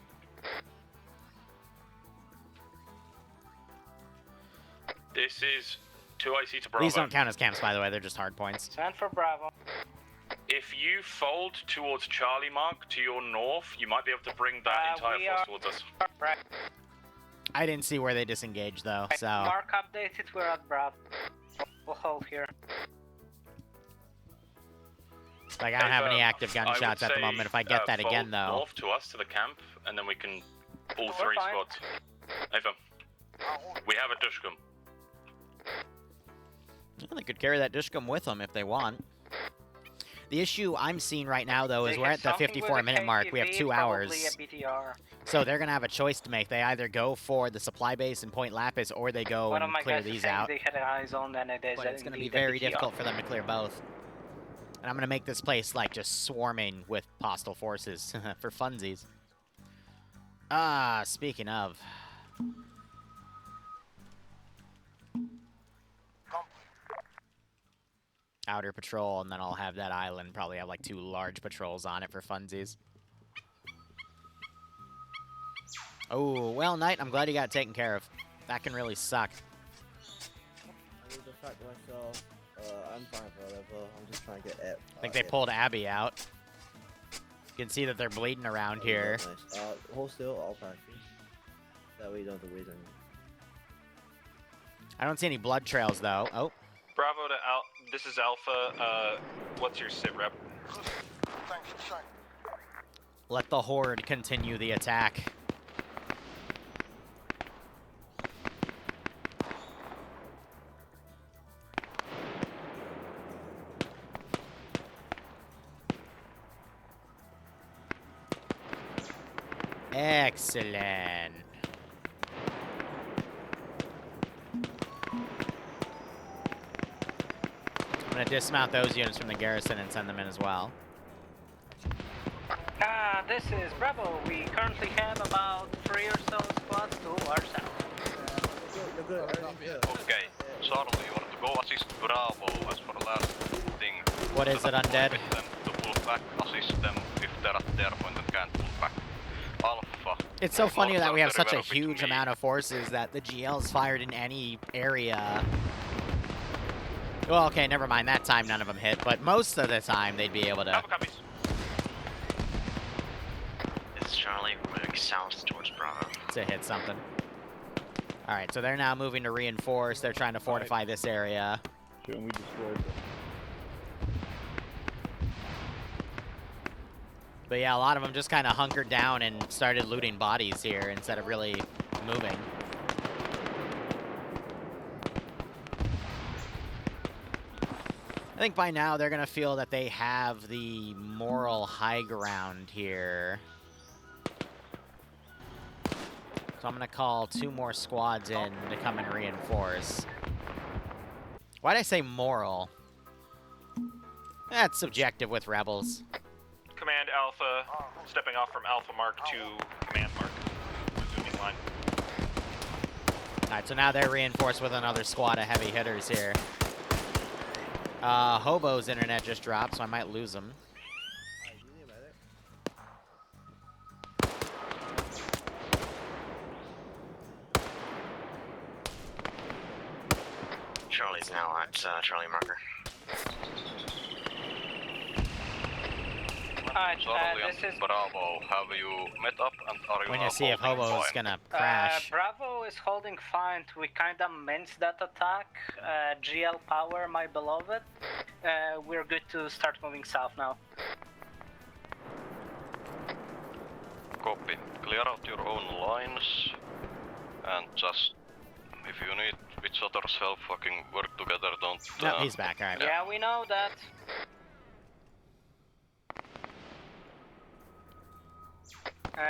This is 2IC to Bravo. These don't count as camps, by the way. They're just hard points. Stand for Bravo. If you fold towards Charlie Mark to your north, you might be able to bring that entire force towards us. Right. I didn't see where they disengaged, though, so... Mark updated, we're at Bravo. We'll hold here. Like, I don't have any active gunshots at the moment. If I get that again, though... north to us, to the camp, and then we can... all 3 squads. Ava, we have a Dushkum. Well, they could carry that Dushkum with them if they want. The issue I'm seeing right now, though, is They we're have at the something with 54-minute a mark. We have KTV, 2 hours. probably a BTR. So they're going to have a choice to make. They either go for the supply base in Point Lapis, or they go One of and my clear guys is these saying out. they had an eye zone, and it is But it's going to be indeed a very BTR. difficult for them to clear both. And I'm going to make this place, like, just swarming with hostile forces for funsies. Ah, speaking of... Outer patrol, and then I'll have that island probably have, like, 2 large patrols on it for funsies. Oh, well, Knight, I'm glad you got it taken care of. That can really suck. I need to fact myself. I'm fine for whatever. I'm just trying to get it. I think they pulled Abby out. You can see that they're bleeding around here. Nice. Hold still, I'll pack you. That way you don't have to wait on you. I don't see any blood trails, though. Oh. Bravo to this is Alpha. What's your sit rep? Let the Horde continue the attack. Excellent. I'm going to dismount those units from the garrison and send them in as well. This is Bravo. We currently have about 3 or so squads to our south. Okay, Charlie, you want to go assist Bravo as for the last thing. What is it, Undead? Get them to pull back, assist them if they're at their point and can't pull back. Alpha. It's so funny that we have such a Very well huge with me. amount of forces that the GL's fired in any area. Well, okay, never mind. That time none of them hit, but most of the time they'd be able to... This is Charlie. We're moving south towards Bravo. to hit something. Alright, so they're now moving to reinforce. They're trying to fortify this area. And we destroyed them. But yeah, a lot of them just kind of hunkered down and started looting bodies here instead of really moving. I think by now they're going to feel that they have the moral high ground here. So I'm going to call 2 more squads in to come and reinforce. Why'd I say moral? That's subjective with rebels. Command Alpha, stepping off from Alpha Mark to Command Mark. Resuming line. Alright, so now they're reinforced with another squad of heavy hitters here. Hobo's internet just dropped, so I might lose him. Charlie's now at Charlie marker. Charlie and Bravo, have you met up and are you When now you see if holding Hobo's fine? gonna crash. Bravo is holding fine. We kinda minced that attack. GL Power, my beloved. We're good to start moving south now. Copy. Clear out your own lines and just, if you need each other's help, fucking work together, don't... No, he's back, alright. Yeah, we know that.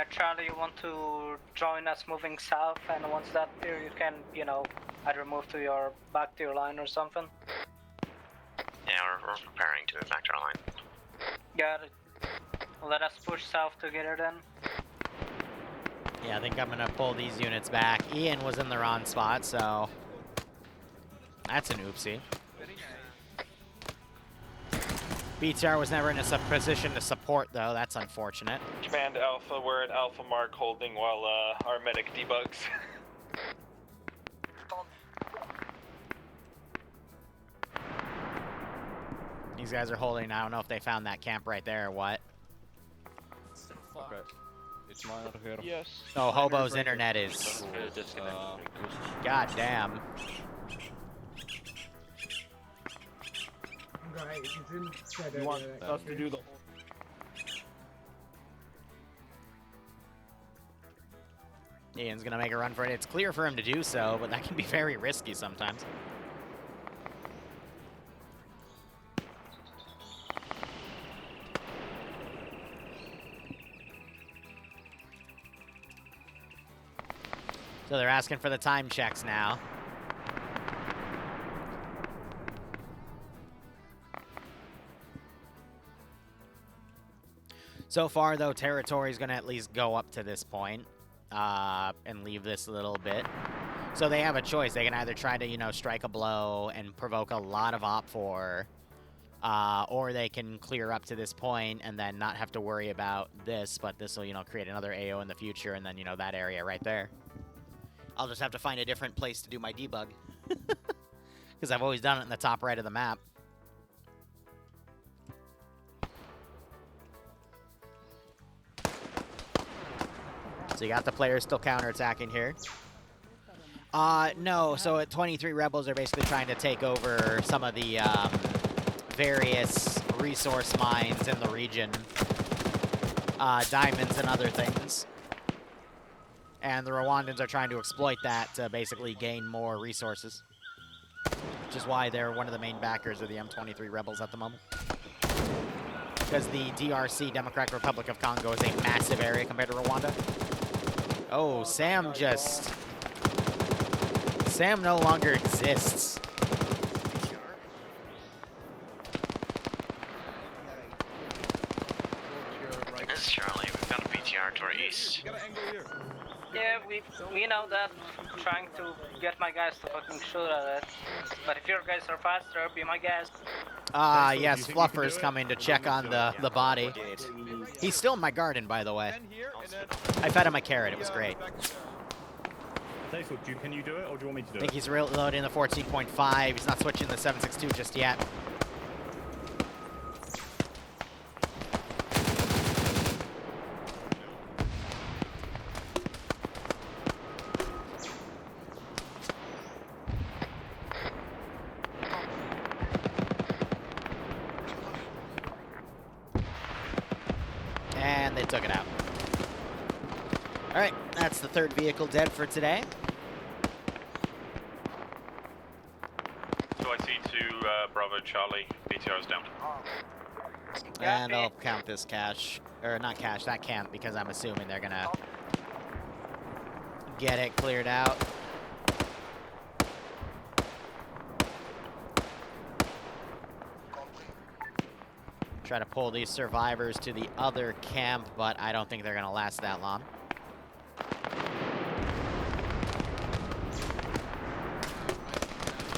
Charlie, you want to join us moving south, and once that's clear, you can, you know, either move to your back to your line or something. Yeah, we're preparing to move back to our line. Got it. Let us push south together then. Yeah, I think I'm gonna pull these units back. Ian was in the wrong spot, so... That's an oopsie. BTR was never in a position to support, though. That's unfortunate. Command Alpha, we're at Alpha Mark holding while our medic debugs. These guys are holding. I don't know if they found that camp right there or what. Okay. It's mine over here. Yes. Oh, Hobo's internet is... God damn. You want us to do the... Ian's gonna make a run for it. It's clear for him to do so, but that can be very risky sometimes. So they're asking for the time checks now. So far, though, territory is going to at least go up to this point, and leave this a little bit. So they have a choice. They can either try to, you know, strike a blow and provoke a lot of Op4, or they can clear up to this point and then not have to worry about this, but this will, you know, create another AO in the future, and then, you know, that area right there. I'll just have to find a different place to do my debug. Because I've always done it in the top right of the map. So you got the players still counterattacking here. No, so at 23 rebels are basically trying to take over some of the various resource mines in the region. Diamonds and other things. And the Rwandans are trying to exploit that to basically gain more resources. Which is why they're one of the main backers of the M23 rebels at the moment. Because the DRC, Democratic Republic of Congo, is a massive area compared to Rwanda. Oh, Sam no longer exists. This is Charlie. We've got a BTR to our east. Yeah, we know that. I'm trying to get my guys to fucking shoot at it. But if your guys are faster, be my guest. Yes, Fluffer's coming to check on the body. He's still in my garden, by the way. I fed him a carrot. It was great. Can you do it, or do you want me to do it? I think he's reloading the 14.5. He's not switching the 7.62 just yet. And they took it out. All right, that's the third vehicle dead for today. So I see 2 Bravo Charlie, BTR is down. And I'll count this cache, or not cache, that camp, because I'm assuming they're gonna get it cleared out. Try to pull these survivors to the other camp, but I don't think they're gonna last that long.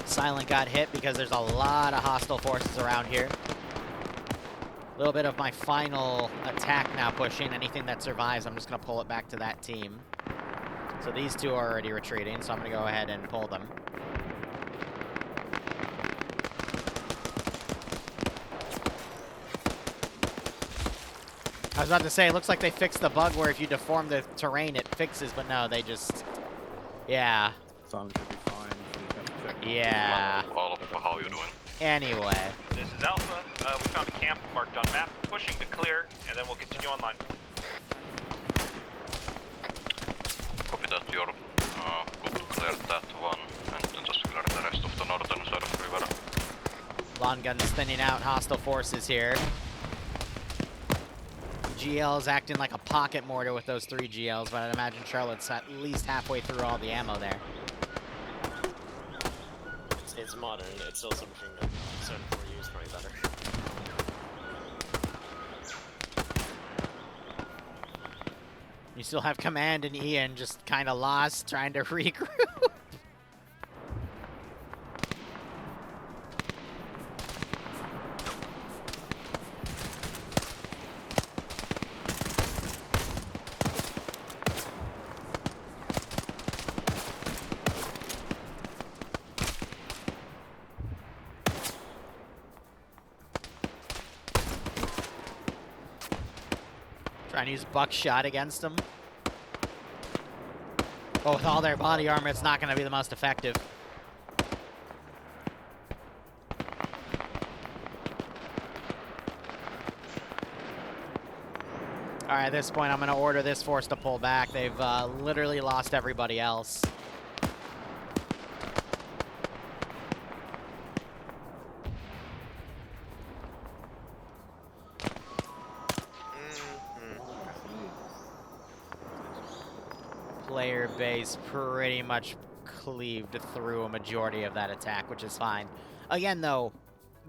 Silent got hit because there's a lot of hostile forces around here. A little bit of my final attack now pushing. Anything that survives, I'm just going to pull it back to that team. So these 2 are already retreating, so I'm going to go ahead and pull them. I was about to say, it looks like they fixed the bug where if you deform the terrain, it fixes, but no, they just... Yeah. Silent should be fine. Yeah. How you doing? Anyway. This is Alpha. We found a camp marked on map, pushing to clear, and then we'll continue online. Copy that, you're good to clear that one, and then just clear the rest of the northern side of the river. Long guns thinning out hostile forces here. GL is acting like a pocket mortar with those 3 GLs, but I'd imagine Charlotte's at least halfway through all the ammo there. It's modern. It's also between certain for use probably better. You still have Command and Ian just kind of lost, trying to regroup. Trying to use buckshot against them. But with all their body armor, it's not going to be the most effective. Alright, at this point, I'm going to order this force to pull back. They've literally lost everybody else. player base pretty much cleaved through a majority of that attack, which is fine. Again, though,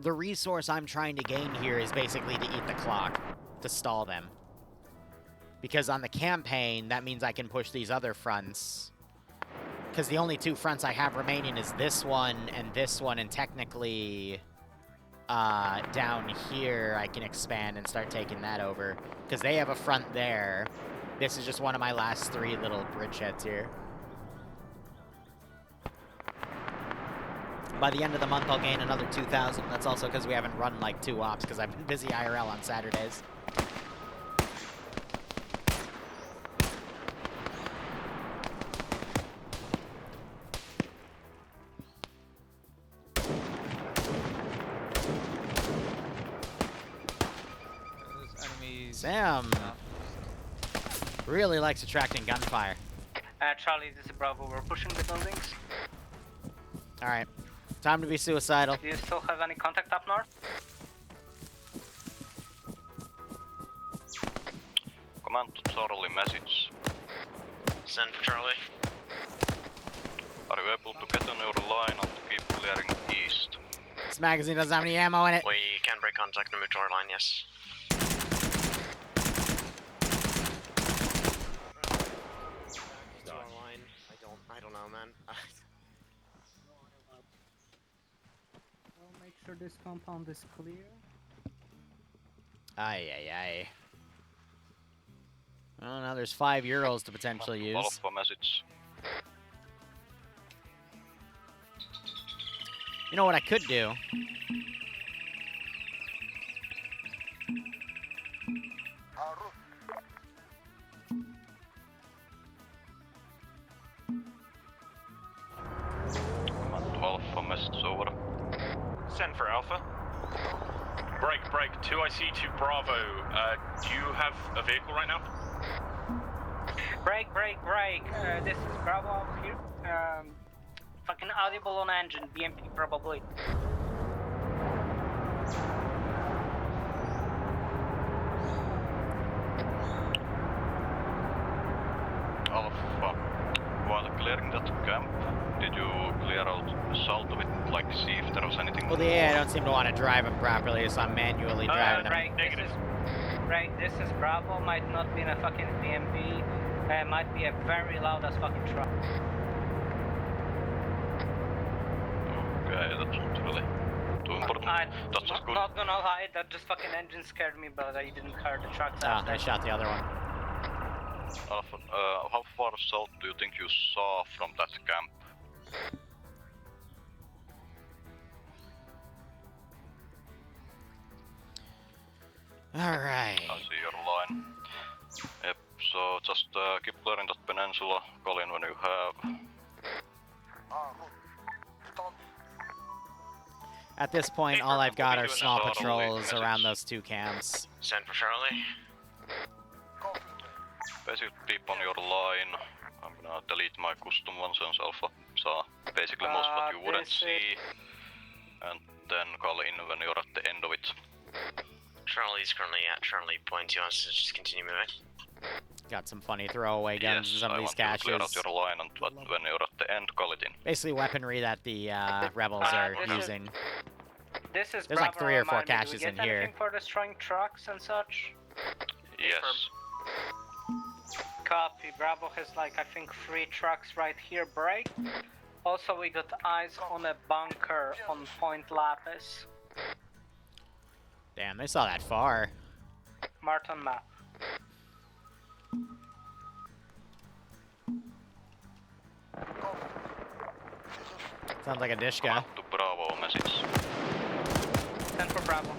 the resource I'm trying to gain here is basically to eat the clock, to stall them. Because on the campaign, that means I can push these other fronts. Because the only two fronts I have remaining is this one, and technically, down here, I can expand and start taking that over. Because they have a front there. This is just one of my last 3 little bridgeheads here. By the end of the month, I'll gain another 2,000. That's also because we haven't run like 2 ops, because I've been busy IRL on Saturdays. Sam really likes attracting gunfire. Charlie, this is Bravo. We're pushing the buildings. Alright. Time to be suicidal. Do you still have any contact up north? Command to Charlie message. Send for Charlie. Are you able to get on your line and keep clearing east? This magazine doesn't have any ammo in it. We can break contact and move to our line, yes. To our line. I don't know, man. Well, make sure this compound is clear. Aye, aye, aye. Oh, now there's 5 euros to potentially use. Alpha message. You know what I could do? Command to Alpha message over. Send for Alpha. Break. 2IC to Bravo. Do you have a vehicle right now? Break. This is Bravo here. Fucking audible on engine. BMP probably. Alpha. While clearing that camp, did you clear out south of it, like see if there was anything? Well, the AI don't seem to want to drive them properly, so I'm manually driving them. This is Bravo. Might not be in a fucking BMP. Might be a very loud as fucking truck. Okay, that's not really too important. That's just good. Not gonna lie, that just fucking engine scared me, but I didn't hear the trucks after. I shot the other one. Alpha, how far south do you think you saw from that camp? Alright. I see your line. Yep, so just keep clearing that peninsula, call in when you have. At this point, all I've got are small patrols around those 2 camps. Send for Charlie. Basically, keep on your line. I'm gonna delete my custom one since Alpha saw basically most what you wouldn't see. And then call in when you're at the end of it. Charlie's currently at Charlie Point. He wants to just continue moving. Got some funny throwaway guns in some of these caches. Clear out your line, and when you're at the end, call it in. Basically weaponry that the rebels are using. This is There's like 3 or 4 caches in here. Anything for destroying trucks and such? Yes. Copy. Bravo has like I think 3 trucks right here. Break. Also, we got eyes on a bunker on Point Lapis. Damn, they saw that far. Marked on map. Sounds like a Dishka. To Bravo message. Send for Bravo.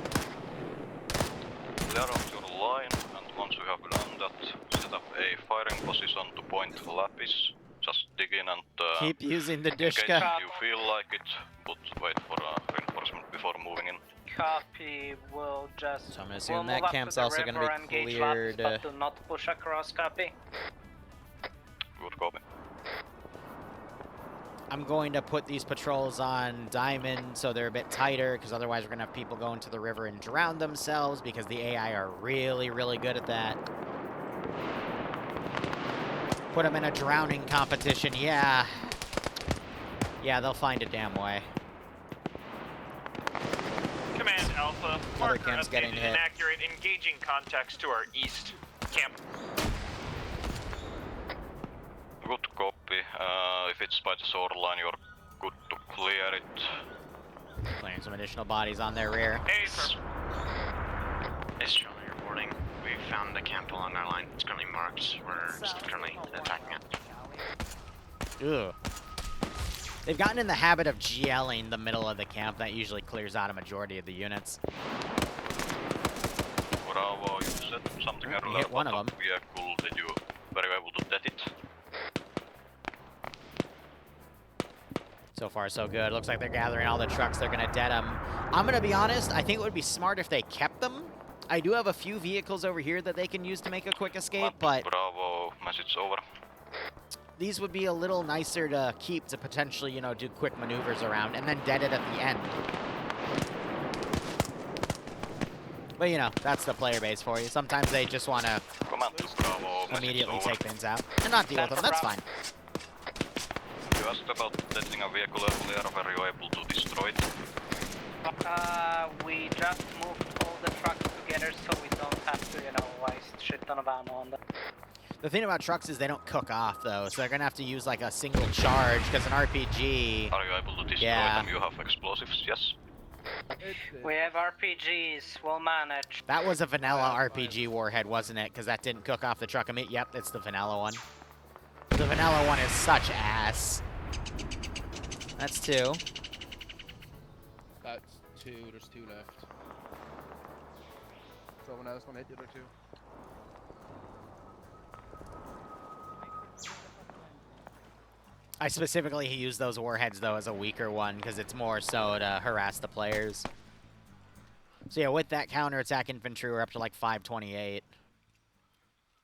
Clear out your line, and once you have done that, set up a firing position to Point Lapis. Just dig in and keep using the Dishka. In case you feel like it, but wait for reinforcement before moving in. Copy. We'll just. So I'm gonna assume that camp's also gonna be cleared. But do not push across. Copy. Good copy. I'm going to put these patrols on Diamond so they're a bit tighter, because otherwise we're going to have people go into the river and drown themselves, because the AI are really, really good at that. Put them in a drowning competition, yeah. Yeah, they'll find a damn way. Command Alpha, marker camp's getting updated hit. inaccurate, engaging contacts to our east camp. Good copy. If it's by the shoreline, you're good to clear it. Clearing some additional bodies on their rear. Hey, It's Charlie reporting. We found the camp along our line. It's currently marked. We're currently attacking it. Ugh. They've gotten in the habit of GLing the middle of the camp. That usually clears out a majority of the units. Bravo, you said something earlier hit one about of them. vehicle. Did you were you able to dead it? So far, so good. Looks like they're gathering all the trucks. They're going to dead them. I'm going to be honest. I think it would be smart if they kept them. I do have a few vehicles over here that they can use to make a quick escape, but Bravo, message over. these would be a little nicer to keep to potentially, you know, do quick maneuvers around and then dead it at the end. But, you know, that's the player base for you. Sometimes they just want to immediately take things out and not deal with them. That's fine. You asked about deading a vehicle earlier. Were you able to destroy it? We just moved all the trucks together so we don't have to, you know, waste shit ton of ammo on them. The thing about trucks is they don't cook off, though, so they're going to have to use, like, a single charge, because an RPG... Are you able to destroy them? You have explosives, yes? We have RPGs, we'll manage. That was a vanilla RPG warhead, wasn't it? Because that didn't cook off the truck. I mean, yep, it's the vanilla one. The vanilla one is such ass. That's 2. That's 2, there's 2 left. Someone else want to hit the other 2? I specifically used those warheads, though, as a weaker one, because it's more so to harass the players. So yeah, with that counterattack infantry, we're up to like 528.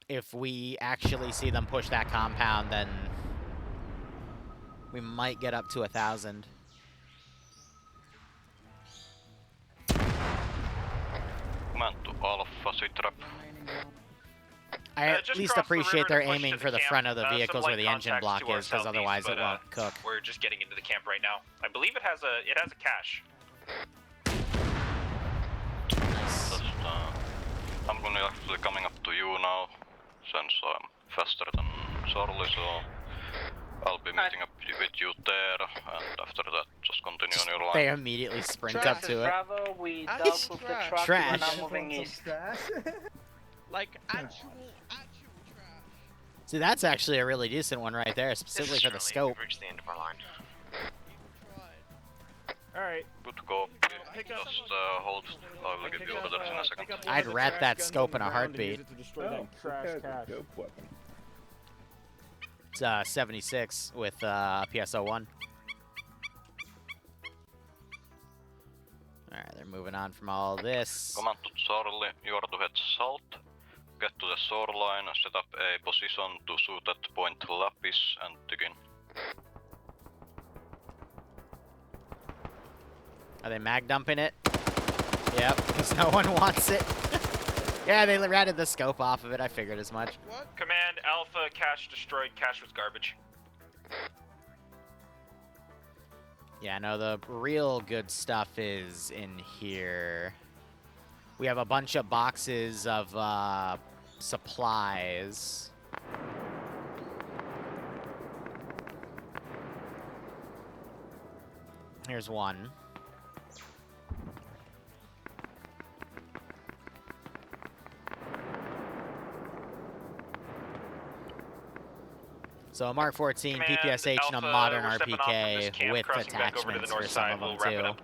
If we actually see them push that compound, then we might get up to 1,000. Command to Alpha, sit-trap. I at just least cross the appreciate river they're to push aiming to the for the camp. front of the Some vehicles light where the engine contacts block to our is, because southeast, otherwise it but, won't cook. We're just getting into the camp right now. I believe it has a cache. Nice. I'm gonna actually coming up to you now, since I'm faster than Charlie, so I'll be meeting up with you there, and after that, just continue on your line. They immediately sprint up to it. Bravo, we doubled the truck, Trash. we're now moving east. Like, actual trash. See, that's actually a really decent one right there, specifically for the scope. We've reached the end of our line. Alright. Good go. Just hold. I will give you orders in a second. I'd rat that scope in a heartbeat. It's 76 with PSO1. Alright, they're moving on from all this. Command to Charlie, you are to head south. Get to the shoreline, set up a position to shoot at Point Lapis and dig in. Are they mag dumping it? Yep, because no one wants it. Yeah, they ratted the scope off of it. I figured as much. What? Command Alpha, cache destroyed. Cache was garbage. Yeah, no, the real good stuff is in here. We have a bunch of boxes of supplies. Here's one. So a Mark 14 Command PPSH and a Alpha, modern we're stepping off from this RPK camp, with crossing back over to the attachments north for some side. of them We'll wrap it too. up.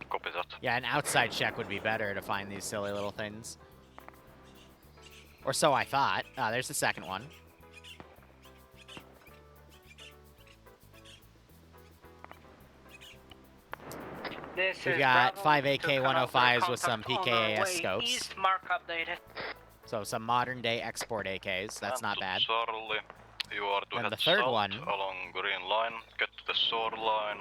Copy that. Yeah, an outside check would be better to find these silly little things. Or so I thought. Ah, there's the second one. We've got 5 AK-105s with some PKAS scopes. East, mark updated. So some modern day export AKs. That's not bad. Charlie, you are to And head the third south one. along green line. Get to the shoreline.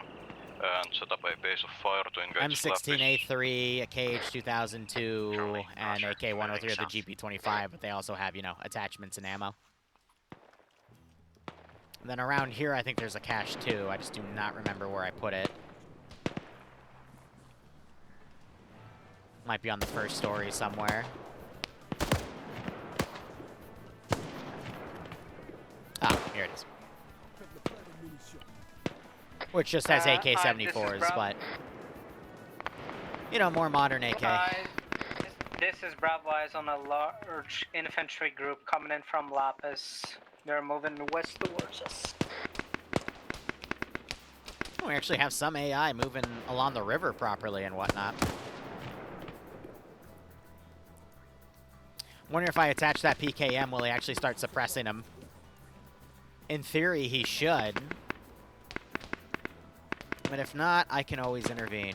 and set up a base of fire to engage M16A3, a KH-2002, and AK-103 are the GP-25, but they also have, you know, attachments and ammo. And then around here, I think there's a cache too. I just do not remember where I put it. Might be on the first story somewhere. Ah, here it is. Which just has AK-74s, but, you know, more modern AK. This is Bravo Eyes on a large infantry group coming in from Lapis. They're moving west towards us. Oh, we actually have some AI moving along the river properly and whatnot. Wonder if I attach that PKM, will he actually start suppressing him? In theory, he should. But if not, I can always intervene.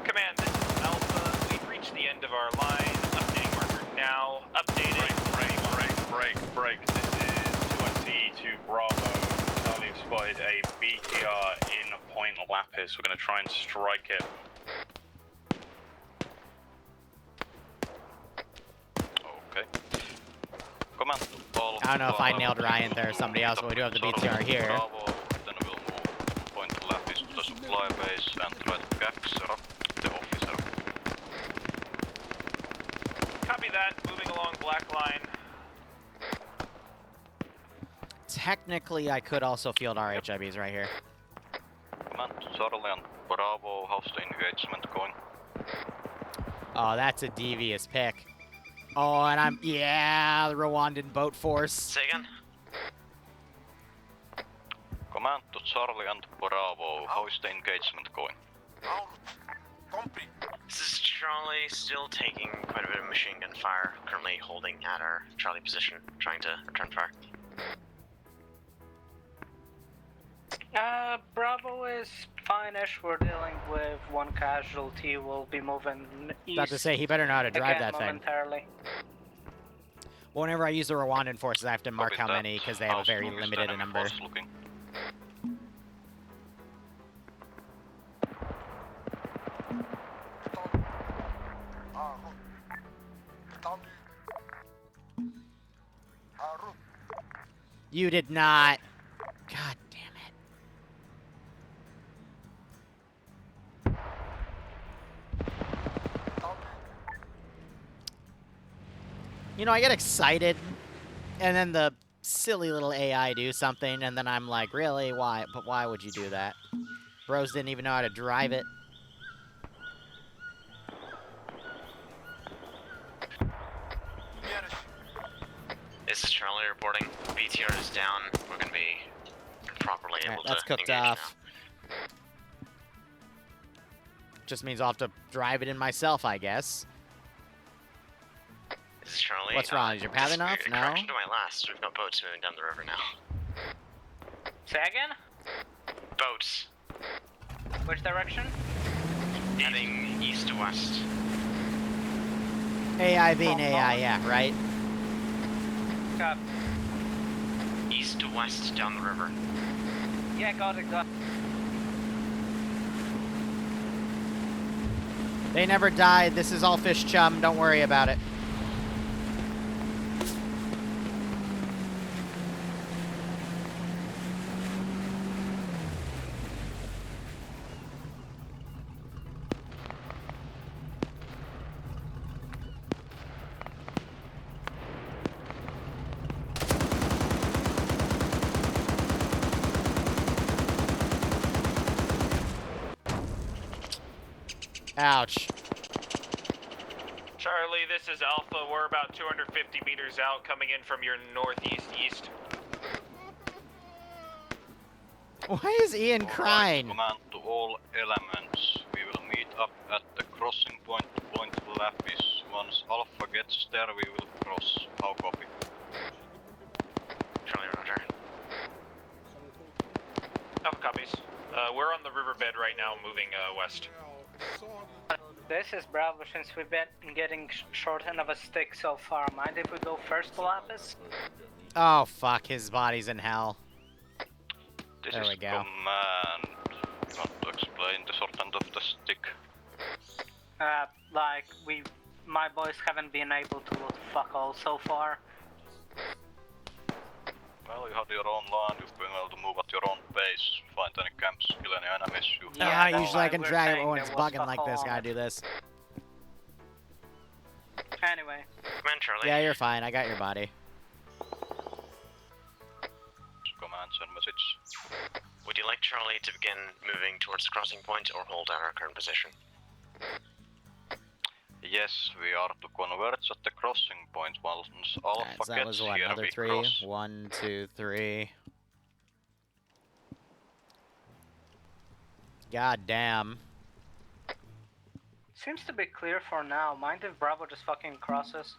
Command, this is Alpha. We've reached the end of our line. Updating marker now. Updating. Break. This is 2SE to Bravo. Charlie have spotted a BTR in Point Lapis. We're going to try and strike it. Okay. Command, all I don't know if I nailed Ryan there or somebody else, but we do have the BTR here. Bravo, then we'll move Point Lapis to the supply base and try to capture the officer. Copy that. Moving along black line. Technically, I could also field our HIBs right here. Command, Charlie and Bravo, how's the engagement going? Oh, that's a devious pick. Oh, and yeah, the Rwandan boat force. Say again? Command to Charlie and Bravo, how is the engagement going? This is Charlie, still taking quite a bit of machine gun fire, currently holding at our Charlie position, trying to return fire. Bravo is fine-ish. We're dealing with one casualty. We'll be moving east. About to say, he better know how to drive again that thing. momentarily. Well, whenever I use the Rwandan forces, I have to mark how many, because they have a very How's limited enemy number. force looking? You did not. God damn it. You know, I get excited, and then the silly little AI do something, and then I'm like, really? Why? But why would you do that? Bros didn't even know how to drive it. This is Charlie reporting. BTR is down. We're gonna be properly able That's to cooked engage off. Just means I'll have to drive it in myself, I guess. now. This is Charlie. What's wrong? Is your path enough? No? Correction to my last. We've got boats moving down the river now. Say again? Boats. Which direction? Heading east to west. AI being AI, yeah, right? Got East to west down the river. Yeah, got it. They never died. This is all fish chum. Don't worry about it. Ouch. Charlie, this is Alpha. We're about 250 meters out, coming in from your northeast-east. Why is Ian crying? Command to all elements. We will meet up at the crossing point, Point Lapis. Once Alpha gets there, we will cross. How copy? Charlie, roger. Alpha copies. We're on the riverbed right now, moving west. This is Bravo, since we've been getting short end of a stick so far. Mind if we go first to Lapis? Oh, fuck. His body's in hell. This There is we go. command. You want to explain the short end of the stick? Like, my boys haven't been able to loot fuck all so far. Well, you had your own land, you've been able to move at your own pace, find any camps, kill any enemies. Usually I can drag it when it's bugging like this. Gotta do this. Anyway. Command Charlie. Yeah, you're fine. I got your body. Command, send message. Would you like Charlie to begin moving towards the crossing point or hold our current position? Yes, we are to converge at the crossing point once Alpha Right, so that was gets what, here, another we 3? cross. 1, 2, 3. God damn. Seems to be clear for now. Mind if Bravo just fucking crosses?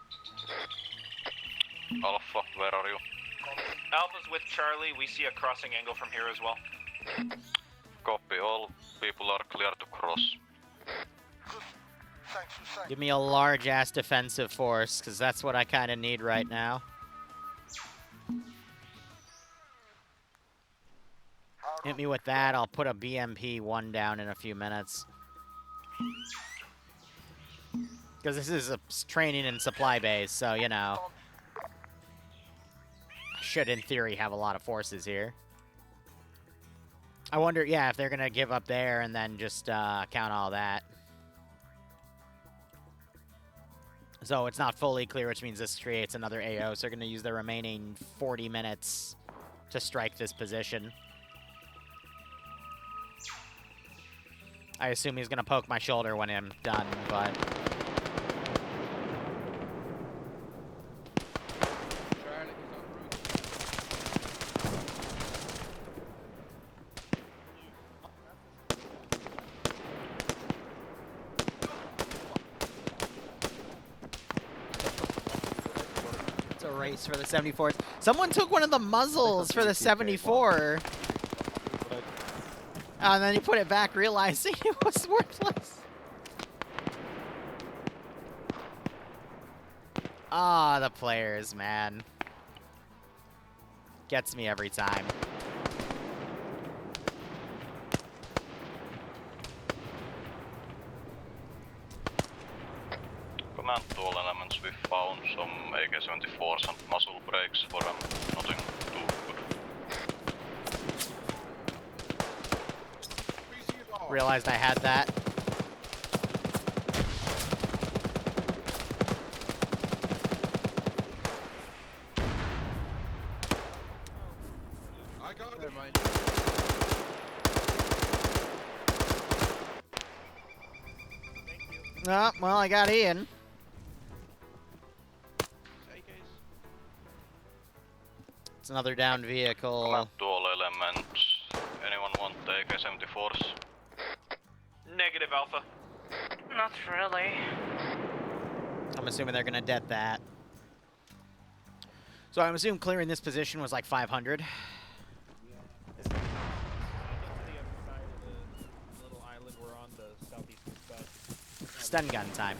Alpha, where are you? Alpha's with Charlie. We see a crossing angle from here as well. Copy, all people are clear to cross. Give me a large-ass defensive force, because that's what I kind of need right now. Hit me with that. I'll put a BMP 1 down in a few minutes. Because this is a training and supply base, so, you know. I should, in theory, have a lot of forces here. I wonder, yeah, if they're going to give up there and then just count all that. So it's not fully clear, which means this creates another AO. So they're going to use the remaining 40 minutes to strike this position. I assume he's going to poke my shoulder when I'm done, but... It's a race for the 74s. Someone took one of the muzzles for the 74. And then he put it back, realizing it was worthless. Ah, the players, man. Gets me every time. Command to all elements, we found some AK-74s and muzzle brakes for them. Nothing too good. Realized I had that. I got it. Oh, well, I got Ian. It's another down vehicle. Command to all elements. Anyone want the AK-74s? Negative, Alpha. Not really. I'm assuming they're gonna det that. So I'm assuming clearing this position was like 500. Stun gun time.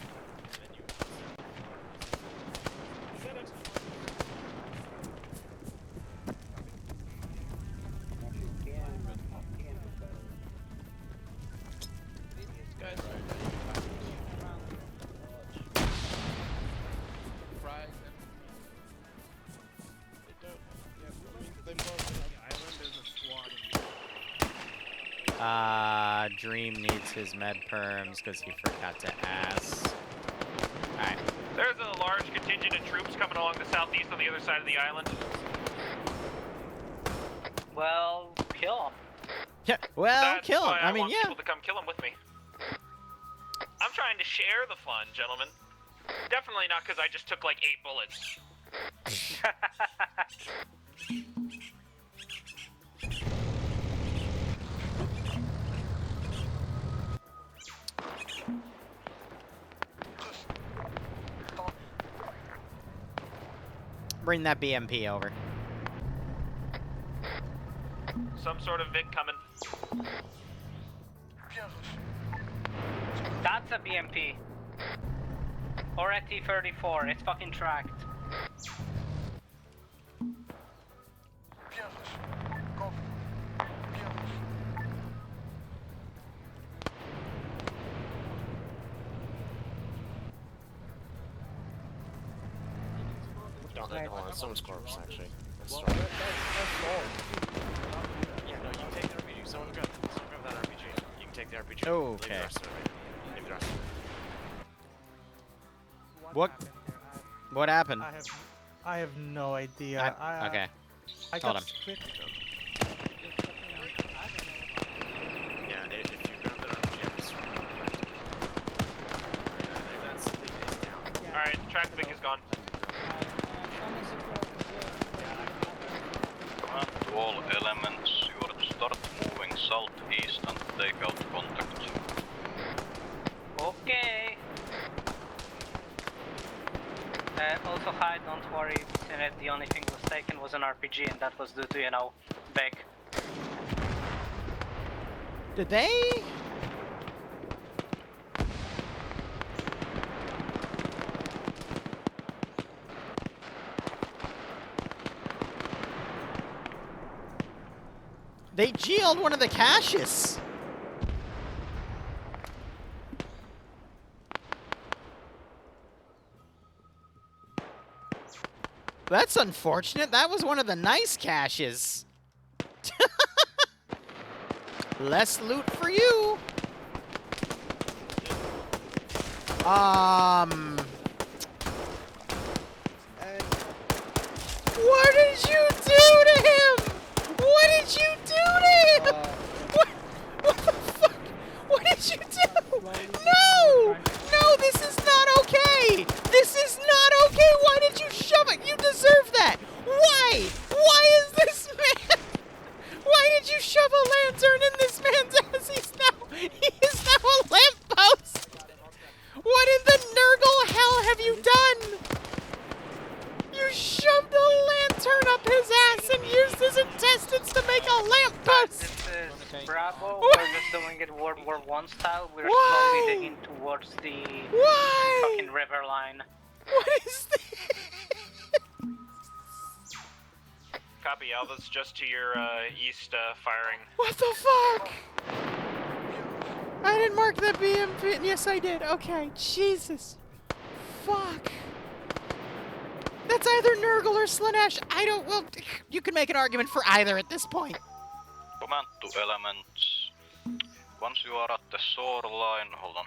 Dream needs his med perms because he forgot to ask. Alright. There's a large contingent of troops coming along the southeast on the other side of the island. Well, kill him. Yeah, well, That's kill him. why I mean, want yeah. people to come kill him with me. I'm trying to share the fun, gentlemen. Definitely not because I just took like 8 bullets. Bring that BMP over. Some sort of Vic coming. That's a BMP. Or a T-34. It's fucking tracked. hold on, someone's corpse actually. That's Well, right. that's all. Yeah, no, you take the RPG. Someone grab that RPG. You can take the RPG. Oh, Leave okay. the rest of it right. Leave the rest of it. What happened? I have no idea. Okay. I Hold got on. split. Yeah, if you grab that RPG, just that's leave it down. Alright, track pick is gone. Command to all elements, you are to start moving southeast and take out contact. Okay. Also, hi, don't worry. The only thing was taken was an RPG, and that was due to, you know, Beck. Did they? They GL'd one of the caches. That's unfortunate. That was one of the nice caches. Less loot for you. What did you do to him? What did you do to him? What the fuck? What did you do? No! No, this is not okay! This is not okay! Why did you shove it? You deserve that! Why? Why is this man... Why did you shove a lantern in this man's ass? He is now a lamppost! What in the Nurgle hell have you done? You shoved a lantern up his ass and used his intestines to make a lamppost! This is Bravo. We're just doing it World War I style. We're slowly digging towards the fucking river line. What is this? Copy, Alva's just to your east, firing. What the fuck? I didn't mark that BM. Yes, I did. Okay, Jesus. Fuck. That's either Nurgle or Slanesh. I don't. Well, you can make an argument for either at this point. Command to elements. Once you are at the shore line, hold on.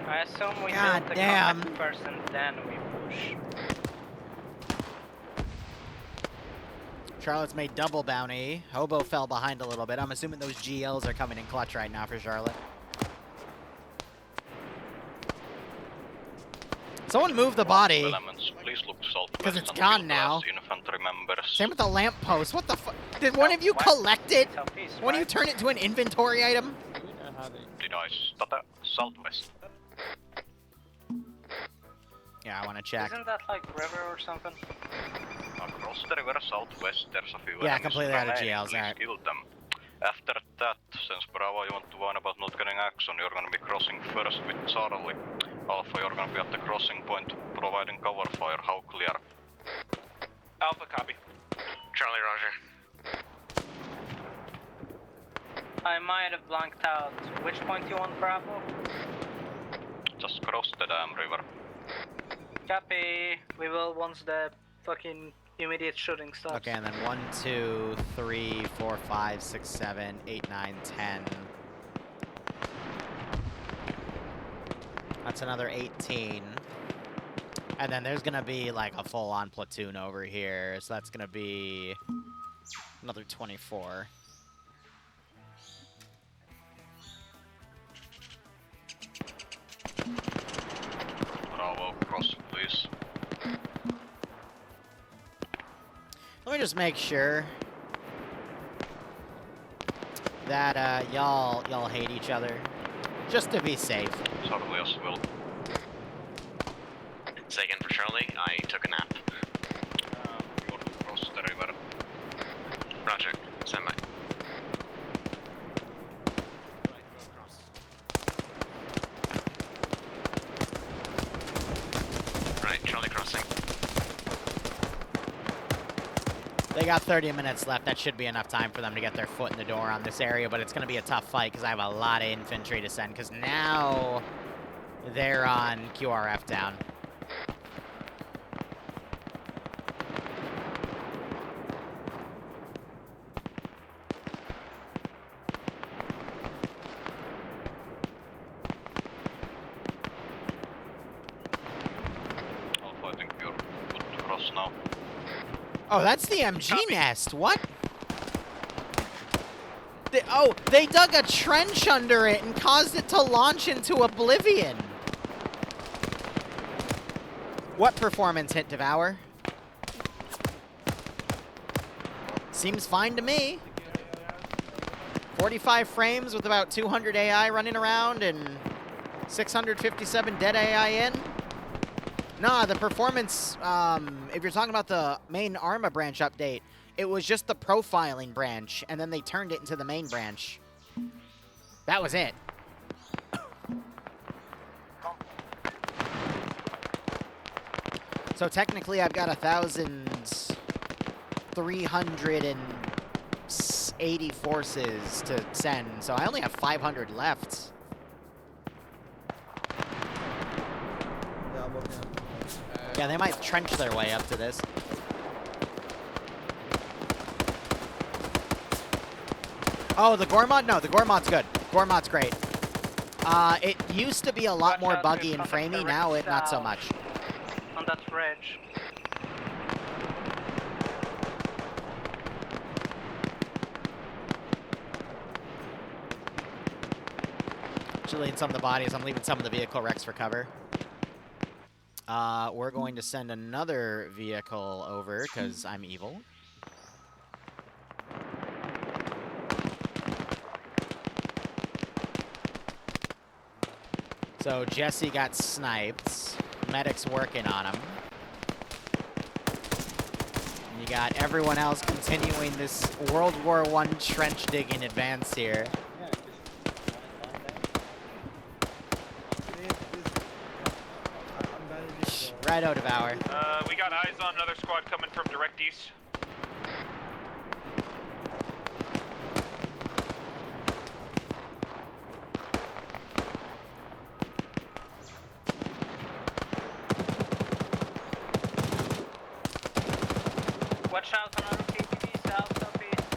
I assume we God build the damn. contact first and then we push. Charlotte's made double bounty. Hobo fell behind a little bit. I'm assuming those GLs are coming in clutch right now for Charlotte. Someone move the body. Elements, please look southwest. Because it's and gone build now. as infantry members. Same with the lamppost. What the fuck? Did one of you collect it? One of you turn it into an inventory item? Did I stutter? Southwest. Yeah, I want to check. Isn't that like river or something? Across the river southwest, there's a few Yeah, enemies completely out of remaining. GLs, Please alright. kill them. After that, since Bravo you want to whine about not getting action, you're gonna be crossing first with Charlie. Alpha, you're gonna be at the crossing point, providing cover fire. How clear? Alpha, copy. Charlie, Roger. I might have blanked out. Which point you want, Bravo? Just cross the damn river. Copy. We will once the fucking immediate shooting stops. Okay, and then 1, 2, 3, 4, 5, 6, 7, 8, 9, 10. That's another 18. And then there's gonna be like a full-on platoon over here, so that's gonna be another 24. Bravo, cross, please. Let me just make sure that y'all hate each other, just to be safe. Charlie as well. Say again for Charlie, I took a nap. You're to cross the river. Roger, stand by. Right, Charlie crossing. They got 30 minutes left. That should be enough time for them to get their foot in the door on this area, but it's going to be a tough fight because I have a lot of infantry to send, because now They're on QRF down. Alpha, I think you're good to cross now. Oh, that's the MG nest. What? They dug a trench under it and caused it to launch into oblivion. What performance hit, Devour? Seems fine to me. 45 frames with about 200 AI running around and 657 dead AI in. Nah, the performance, if you're talking about the main ARMA branch update, it was just the profiling branch, and then they turned it into the main branch. That was it. So technically, I've got 1,380 forces to send, so I only have 500 left. Yeah, they might trench their way up to this. Oh, the Gormod? No, the Gormod's good. Gormod's great. It used to be a lot more buggy and framey, now it not so much. On that bridge. Chilling some of the bodies, I'm leaving some of the vehicle wrecks for cover. We're going to send another vehicle over, because I'm evil. So Jesse got sniped. Medic's working on him. And you got everyone else continuing this World War I trench digging advance here. Righto, Devour. We got eyes on another squad coming from direct east. Watch out on our KTV, south, southeast.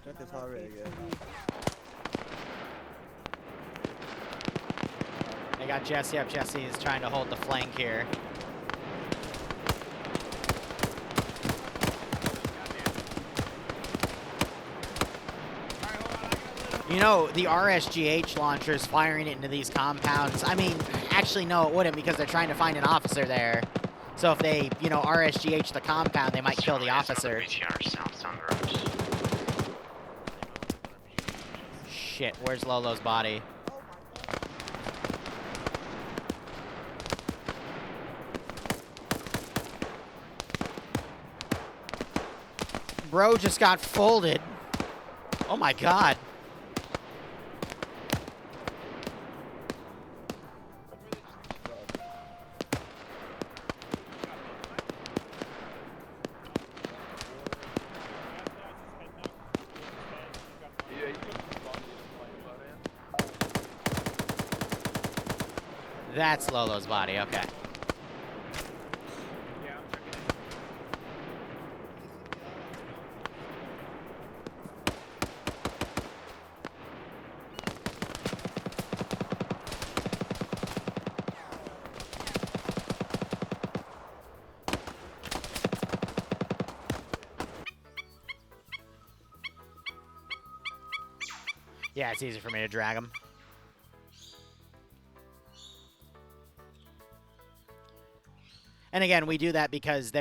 Check this hard rig again. They got Jesse up. Jesse is trying to hold the flank here. You know, the RSGH launchers firing it into these compounds. I mean, actually, no, it wouldn't because they're trying to find an officer there. So if they, you know, RSGH the compound, they might kill the officer. Shit, where's Lolo's body? Bro just got folded. Oh my god. That's Lolo's body, okay. Yeah, it's easy for me to drag them. And again, we do that because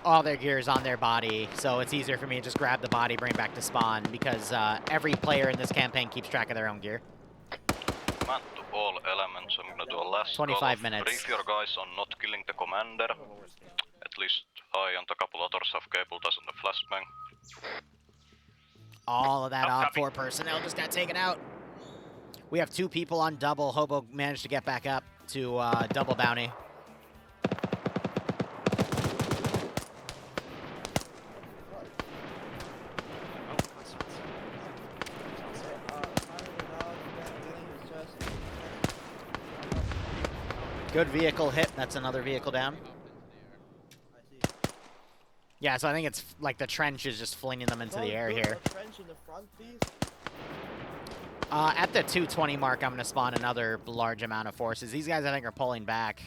all their gear is on their body, so it's easier for me to just grab the body, bring it back to spawn, because every player in this campaign keeps track of their own gear. Command to all elements, I'm gonna do a last 25 minutes. Brief your guys on not killing the commander. At least I and a couple others have cabled us in the flashbang. All of that Op 4 personnel just got taken out. We have 2 people on double. Hobo managed to get back up to double bounty. Good vehicle hit. That's another vehicle down. Yeah, so I think it's like the trench is just flinging them into the air here. Trench in the front, please. At the 220 mark, I'm going to spawn another large amount of forces. These guys, I think, are pulling back.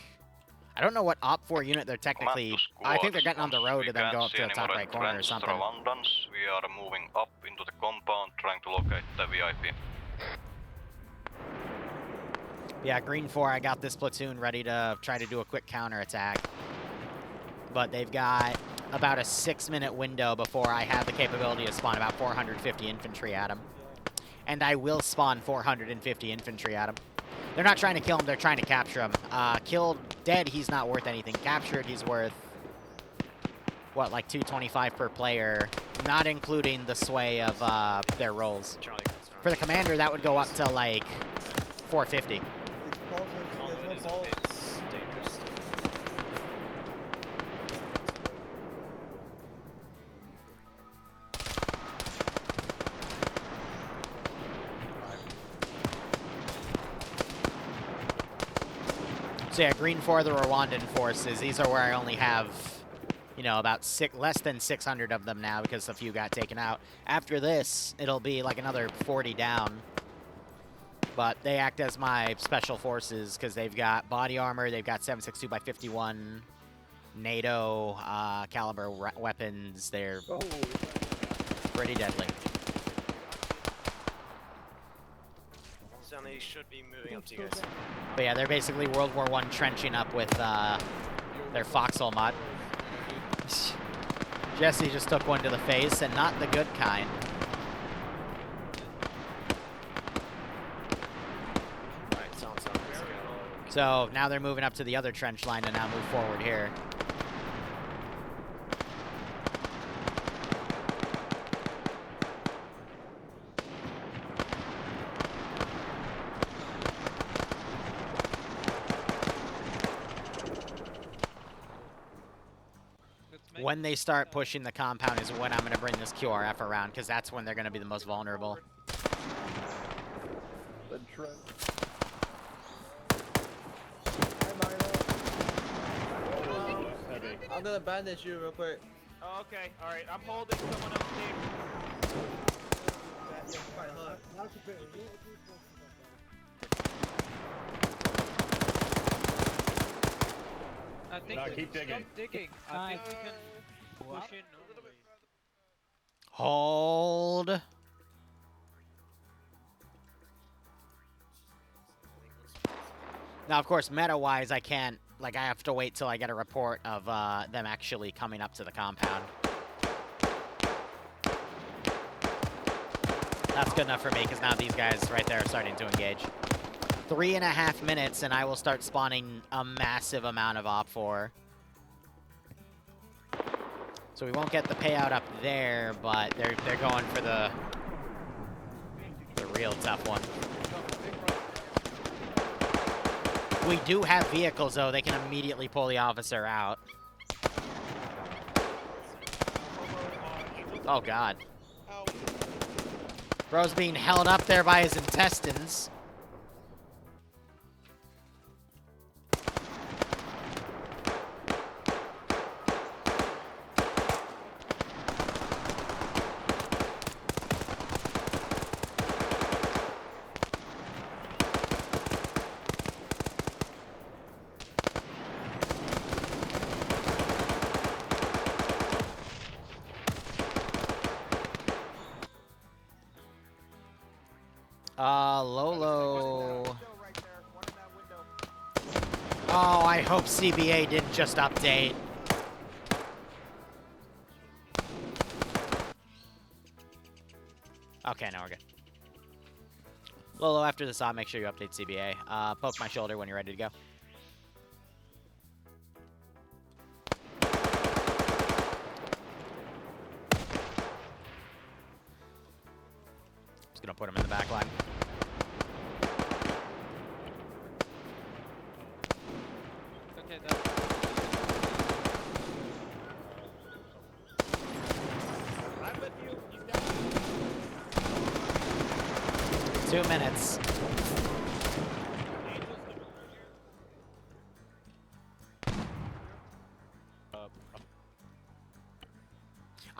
I don't know what Op 4 unit they're technically... I think they're getting on the road to then go up to the top right corner or something. We are moving up into the compound, trying to locate the VIP. Yeah, Green 4, I got this platoon ready to try to do a quick counterattack. But they've got about a 6-minute window before I have the capability to spawn about 450 infantry at them. And I will spawn 450 infantry at them. They're not trying to kill him, they're trying to capture him. Killed, dead, he's not worth anything. Captured, he's worth, what, like 225 per player, not including the sway of their rolls. For the commander, that would go up to like 450. So yeah, Green 4, the Rwandan forces, these are where I only have, you know, about less than 600 of them now because a few got taken out. After this, it'll be like another 40 down. But they act as my special forces because they've got body armor, they've got 7.62x51 NATO caliber weapons. They're pretty deadly. They should be moving up to you guys. But yeah, they're basically World War I trenching up with their foxhole mod. Jesse just took one to the face, and not the good kind. Right, sounds good. So now they're moving up to the other trench line to now move forward here. When they start pushing the compound is when I'm going to bring this QRF around, because that's when they're going to be the most vulnerable. I'm gonna bandage you real quick. Oh, okay, alright, I'm holding someone else, I think keep digging. Stop digging. I think we can push in a little bit further. Hold. Now, of course, meta-wise, I can't, like, I have to wait till I get a report of them actually coming up to the compound. That's good enough for me, because now these guys right there are starting to engage. 3.5 minutes, and I will start spawning a massive amount of Op 4. So we won't get the payout up there, but they're going for the real tough one. We do have vehicles, though. They can immediately pull the officer out. Oh, God. Bro's being held up there by his intestines. Lolo. Oh, I hope CBA didn't just update. Okay, now we're good. Lolo, after this op, make sure you update CBA. Poke my shoulder when you're ready to go. Just gonna put him in the back line. Okay, 2 minutes.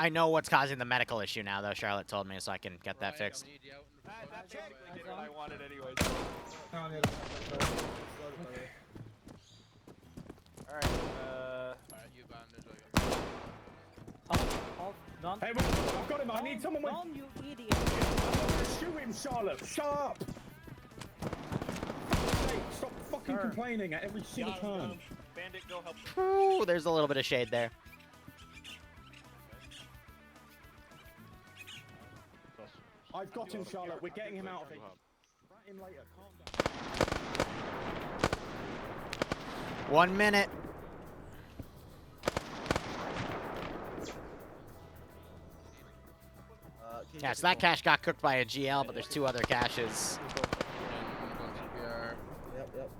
I know what's causing the medical issue now, though. Charlotte told me, so I can get that fixed. I wanted anyways. Alright, you bandage, Don. Hey, wait, I've got him. I need someone with. Don, you idiot. Shoot him, Charlotte. Shut up. Hey, stop fucking complaining at every single turn. Bandit, go help. Ooh, there's a little bit of shade there. I've got him, Charlotte. We're getting him out of it. Rat him later. Calm down. 1 minute. Yeah, so that cache got cooked by a GL, but there's 2 other caches. Yep.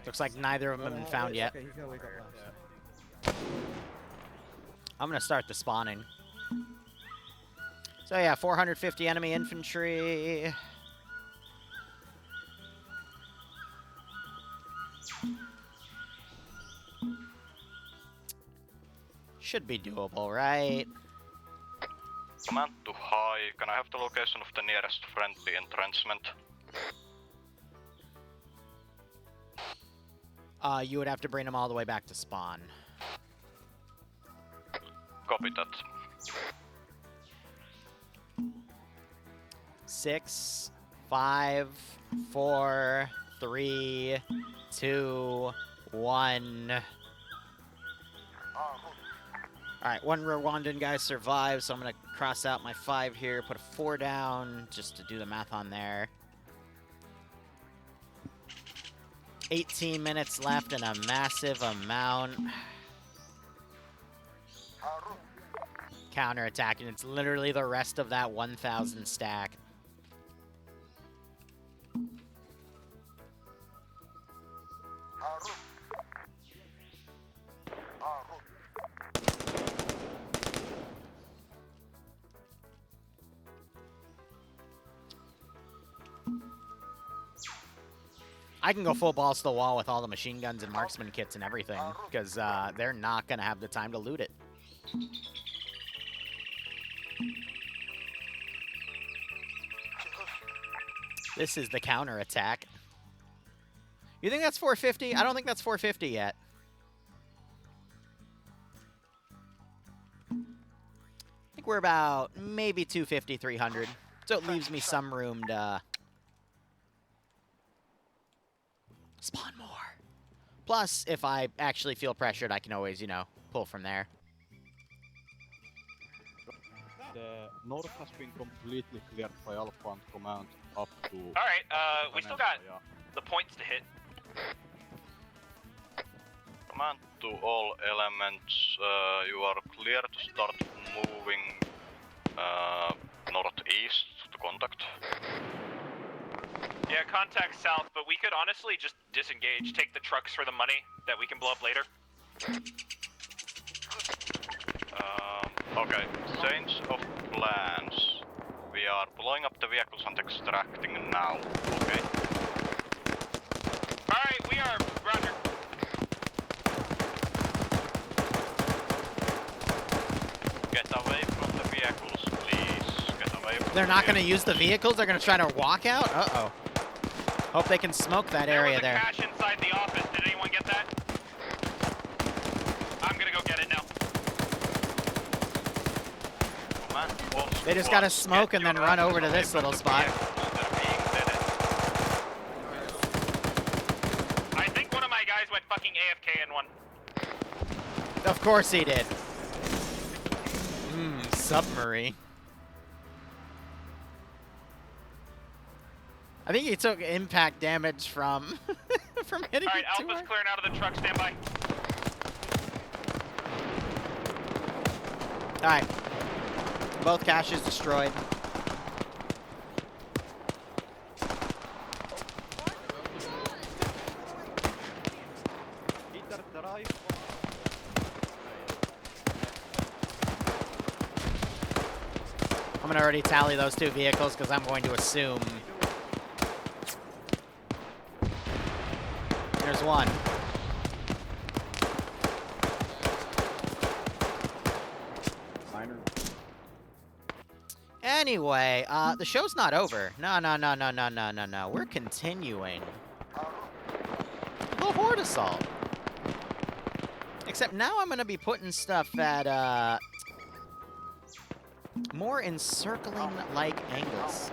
Looks like neither of them have been found yet. Okay, he's gonna wake up last. I'm gonna start the spawning. So yeah, 450 enemy infantry. Should be doable, right? Command to high. Can I have the location of the nearest friendly entrenchment? You would have to bring them all the way back to spawn. Copy that. 6, 5, 4, 3, 2, 1. Alright, 1 Rwandan guy survived, so I'm going to cross out my 5 here, put a 4 down, just to do the math on there. 18 minutes left and a massive amount. Counterattack, and it's literally the rest of that 1,000 stack. I can go full balls to the wall with all the machine guns and marksman kits and everything, because they're not going to have the time to loot it. This is the counterattack. You think that's 450? I don't think that's 450 yet. I think we're about maybe 250, 300. So it leaves me some room to spawn more. Plus, if I actually feel pressured, I can always, you know, pull from there. The north has been completely cleared by Alpha and Command up to... Alright, we still got the points to hit. Command to all elements, you are clear to start moving northeast to contact. Yeah, contact south, but we could honestly just disengage, take the trucks for the money that we can blow up later. Okay, change of plans. We are blowing up the vehicles and extracting now, okay? Alright, we are, roger. Get away from the vehicles, please. Get away from They're not going to use the vehicles? They're going to try to walk out? Uh-oh. Hope they can smoke that area there. There was a cache inside the office. Did anyone get that? I'm gonna go get it now. They just got to smoke and then run over to this little spot. I think one of my guys went fucking AFK in one. Of course he did. Submarine. I think he took impact damage from from hitting Alright, it too Alpha's hard. clearing out of the truck, stand by. Alright. Both caches destroyed. I'm gonna already tally those 2 vehicles because I'm going to assume. There's one. Anyway, the show's not over. No. We're continuing. The Horde Assault. Except now I'm gonna be putting stuff at, more encircling-like angles.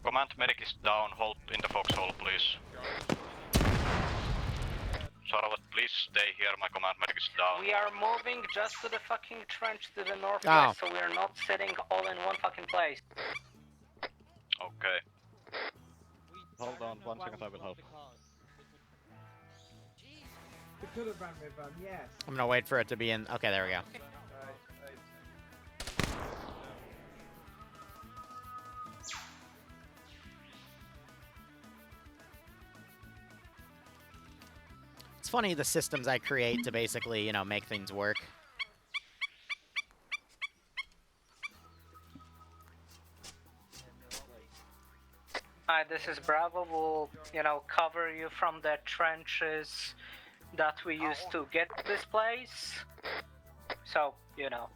Command medic is down, hold in the foxhole, please. Charlotte, please stay here, my command medic is down. We are moving just to the fucking trench to the northwest, so we are not sitting all in one fucking place. Okay. Hold on, 1 second, I will help. I'm gonna wait for it to be in. Okay, there we go. It's funny the systems I create to basically, you know, make things work. Hi, this is Bravo. We'll, you know, cover you from the trenches that we used to get this place. So, you know,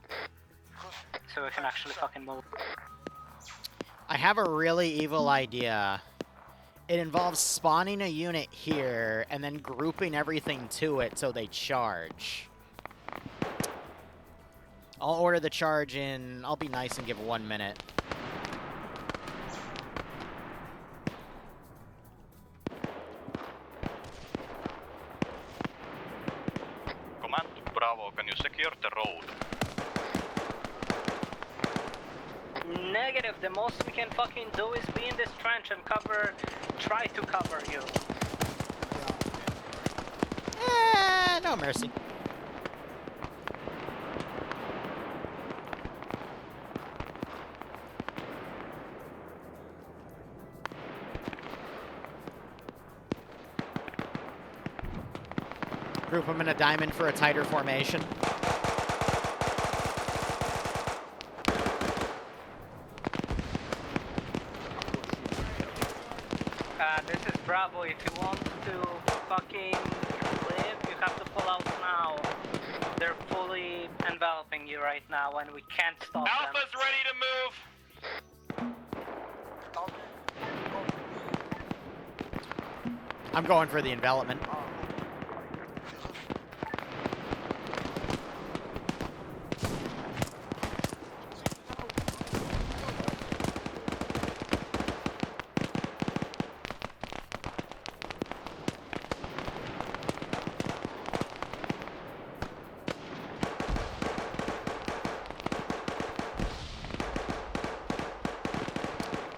so we can actually fucking move. I have a really evil idea. It involves spawning a unit here and then grouping everything to it so they charge. I'll order the charge in. I'll be nice and give 1 minute. Command Bravo, can you secure the road? Negative. The most we can fucking do is be in this trench and cover, try to cover you. No mercy. Group them in a diamond for a tighter formation. This is Bravo. If you want to fucking live, you have to pull out now. They're fully enveloping you right now, and we can't stop Alpha's them. ready to move. I'm going for the envelopment.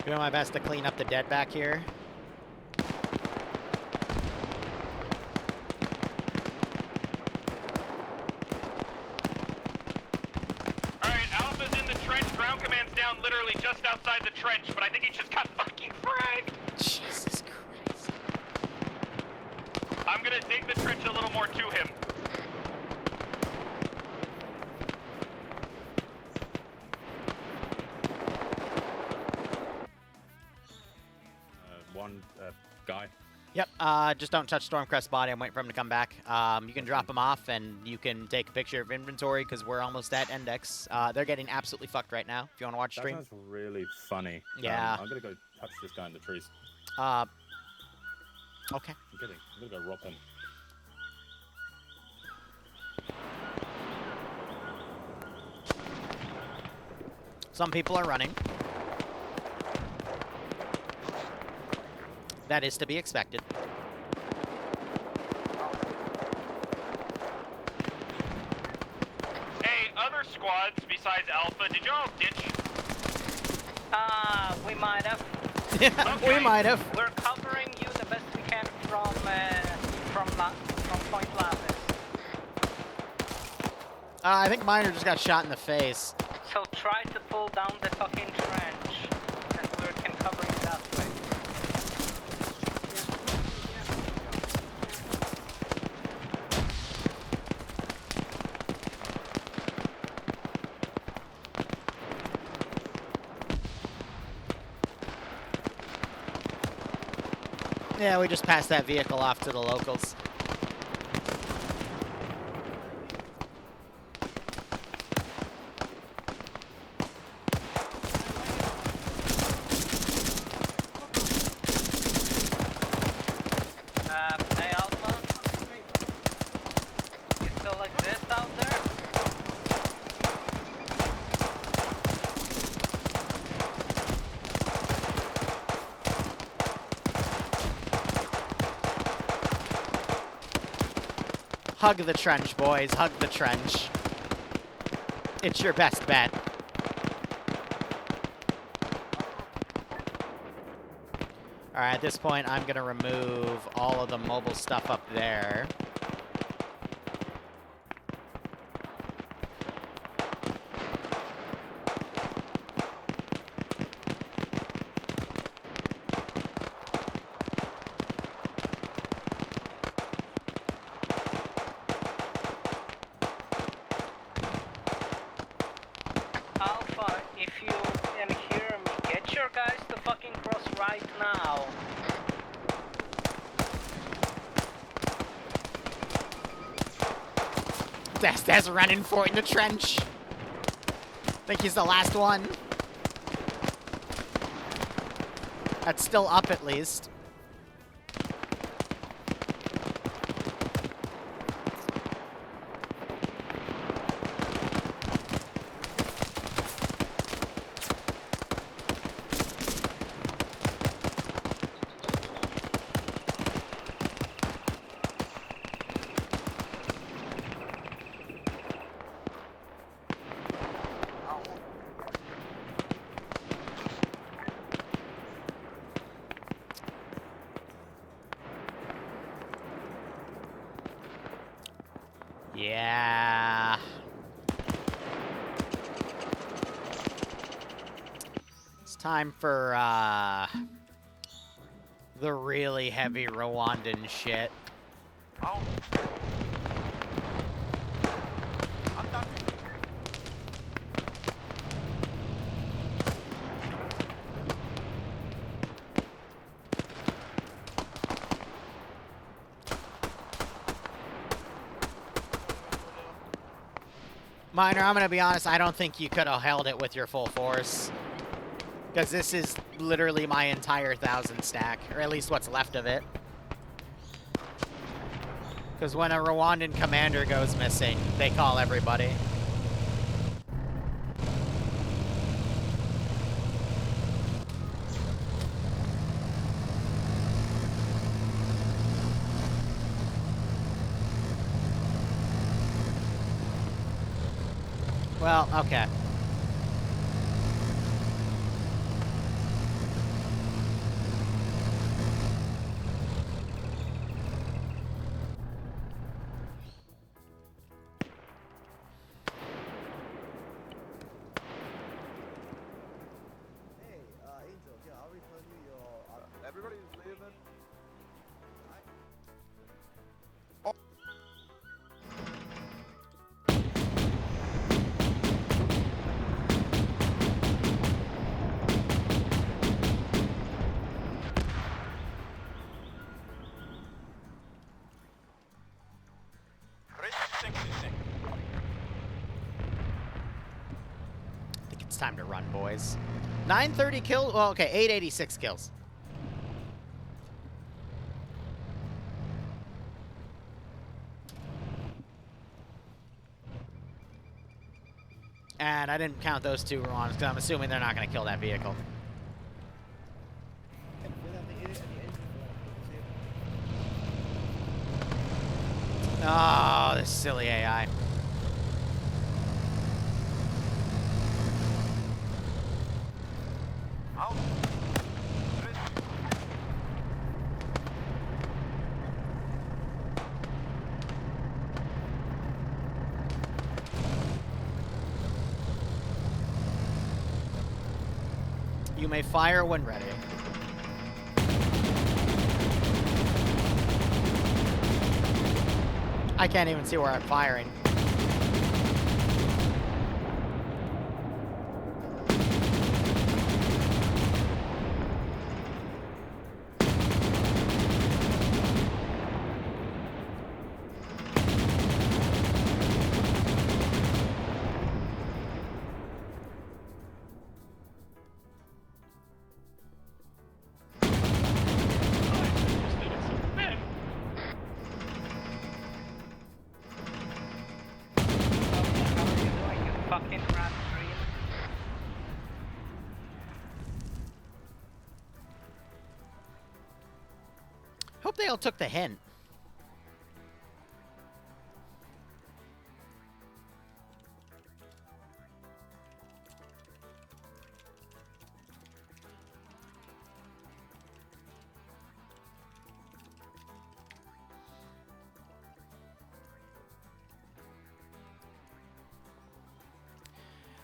Doing my best to clean up the dead back here. Alright, Alpha's in the trench. Ground command's down literally just outside the trench, but I think he just got fucking fragged. Jesus Christ. I'm gonna dig the trench a little more to him. One guy. Yep, just don't touch Stormcrest's body. I'm waiting for him to come back. You can drop him off, and you can take a picture of inventory, because we're almost at index. They're getting absolutely fucked right now, if you want to watch stream. That sounds really funny. Yeah. I'm gonna go touch this guy in the trees. Okay. I'm gonna go rob him. Some people are running. That is to be expected. Hey, other squads besides Alpha, did y'all ditch? We might have. We might have. We're covering you the best we can from Point Lapis. I think Miner just got shot in the face. So try to pull down the fucking trench, and we can cover you that way. Yeah, we just passed that vehicle off to the locals. Hey Alpha, you still exist out there? Hug the trench, boys. Hug the trench. It's your best bet. Alright, at this point, I'm gonna remove all of the mobile stuff up there. Alpha, if you can hear me, get your guys to fucking cross right now. That's running for it in the trench. Think he's the last one. That's still up at least. Yeah. It's time for, the really heavy Rwandan shit. Oh. I'm done. Minor, I'm gonna be honest, I don't think you could have held it with your full force. Because this is literally my entire 1,000 stack, or at least what's left of it. Because when a Rwandan commander goes missing, they call everybody. Well, okay. Angel, yeah, I'll return you your. Everybody's leaving. I think it's time to run, boys. 930 kills? Well, okay, 886 kills. And I didn't count those two Rwandans, because I'm assuming they're not going to kill that vehicle. Oh, this silly AI. You may fire when ready. I can't even see where I'm firing. they all took the hint.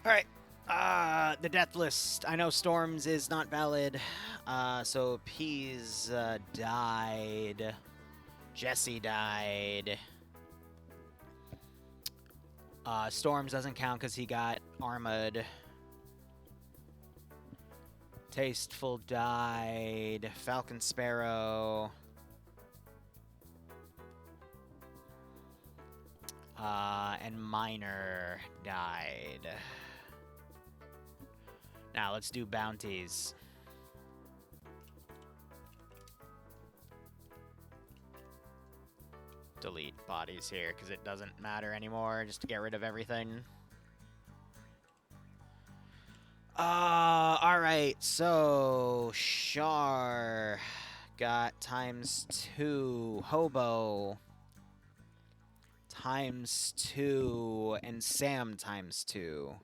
All right. The death list. I know Storms is not valid. So Peas died. Jesse died. Storms doesn't count because he got armored. Tasteful died. Falcon Sparrow. And Miner died. Now let's do bounties. Delete bodies here because it doesn't matter anymore, just to get rid of everything. Alright, so Shar got ×2, Hobo ×2, and Sam ×2.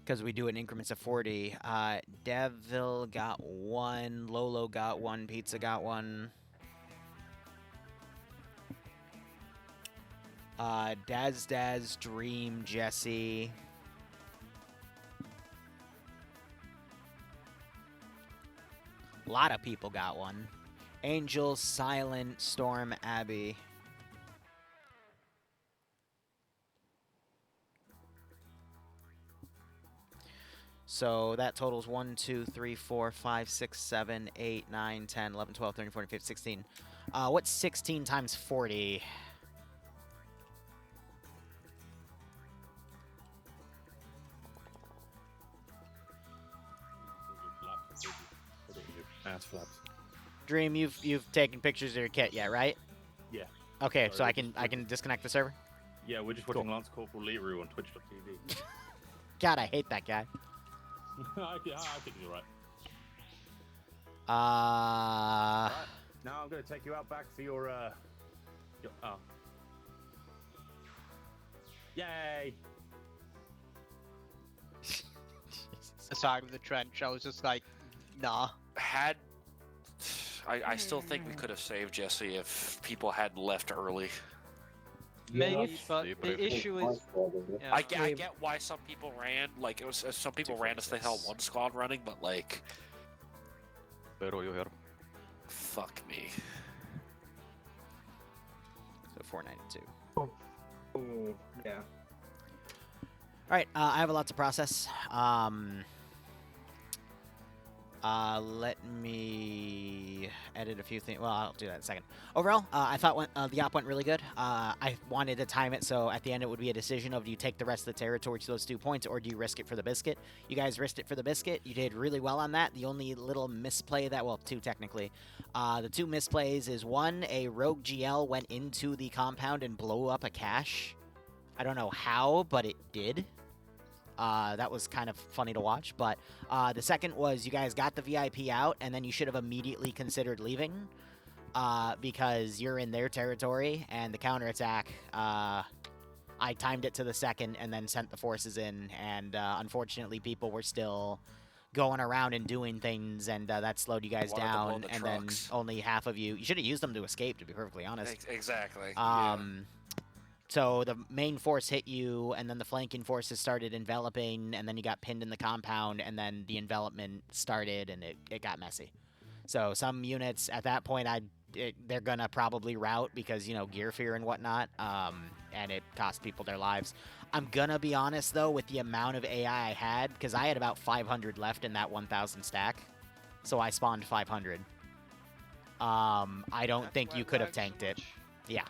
Because we do it in increments of 40. Devil got 1, Lolo got 1, Pizza got 1. Daz, Dream, Jesse. A lot of people got 1. Angel, Silent, Storm, Abby. So that totals 1, 2, 3, 4, 5, 6, 7, 8, 9, 10, 11, 12, 13, 14, 15, 16. What's 16 times 40? Ass flaps. Dream, you've taken pictures of your kit yet, right? Yeah. Okay, so Sorry, I can disconnect the server? Yeah, we're just watching Lance Corporal Liru on Twitch.tv. God, I hate that guy. I think you're right. Right, now I'm going to take you out back for your oh. Yay! Aside of the trench, I was just like, nah. I still think we could have saved Jesse if people hadn't left early. Maybe, but the issue is... Yeah, I get why some people ran, like, it was some people ran as they held one squad running, but, like... Pero you here. Fuck me. So 492. Oh, yeah. Alright, I have a lot to process. Let me edit a few things. Well, I'll do that in a second. Overall, I thought the op went really good. I wanted to time it so at the end it would be a decision of do you take the rest of the territory to those 2 points or do you risk it for the biscuit? You guys risked it for the biscuit. You did really well on that. The only little misplay that, well, 2 technically. The 2 misplays is 1, a rogue GL went into the compound and blew up a cache. I don't know how, but it did. That was kind of funny to watch, but the second was you guys got the VIP out, and then you should have immediately considered leaving because you're in their territory, and the counterattack, I timed it to the second and then sent the forces in, and unfortunately people were still going around and doing things, and that slowed you guys down, and then only half of you should have used them to escape, to be perfectly honest. Exactly. So the main force hit you, and then the flanking forces started enveloping, and then you got pinned in the compound, and then the envelopment started, and it got messy. So some units, at that point, they're going to probably rout because, you know, gear fear and whatnot, and it cost people their lives. I'm going to be honest, though, with the amount of AI I had, because I had about 500 left in that 1,000 stack, so I spawned 500. I don't think you could have tanked it. Yeah.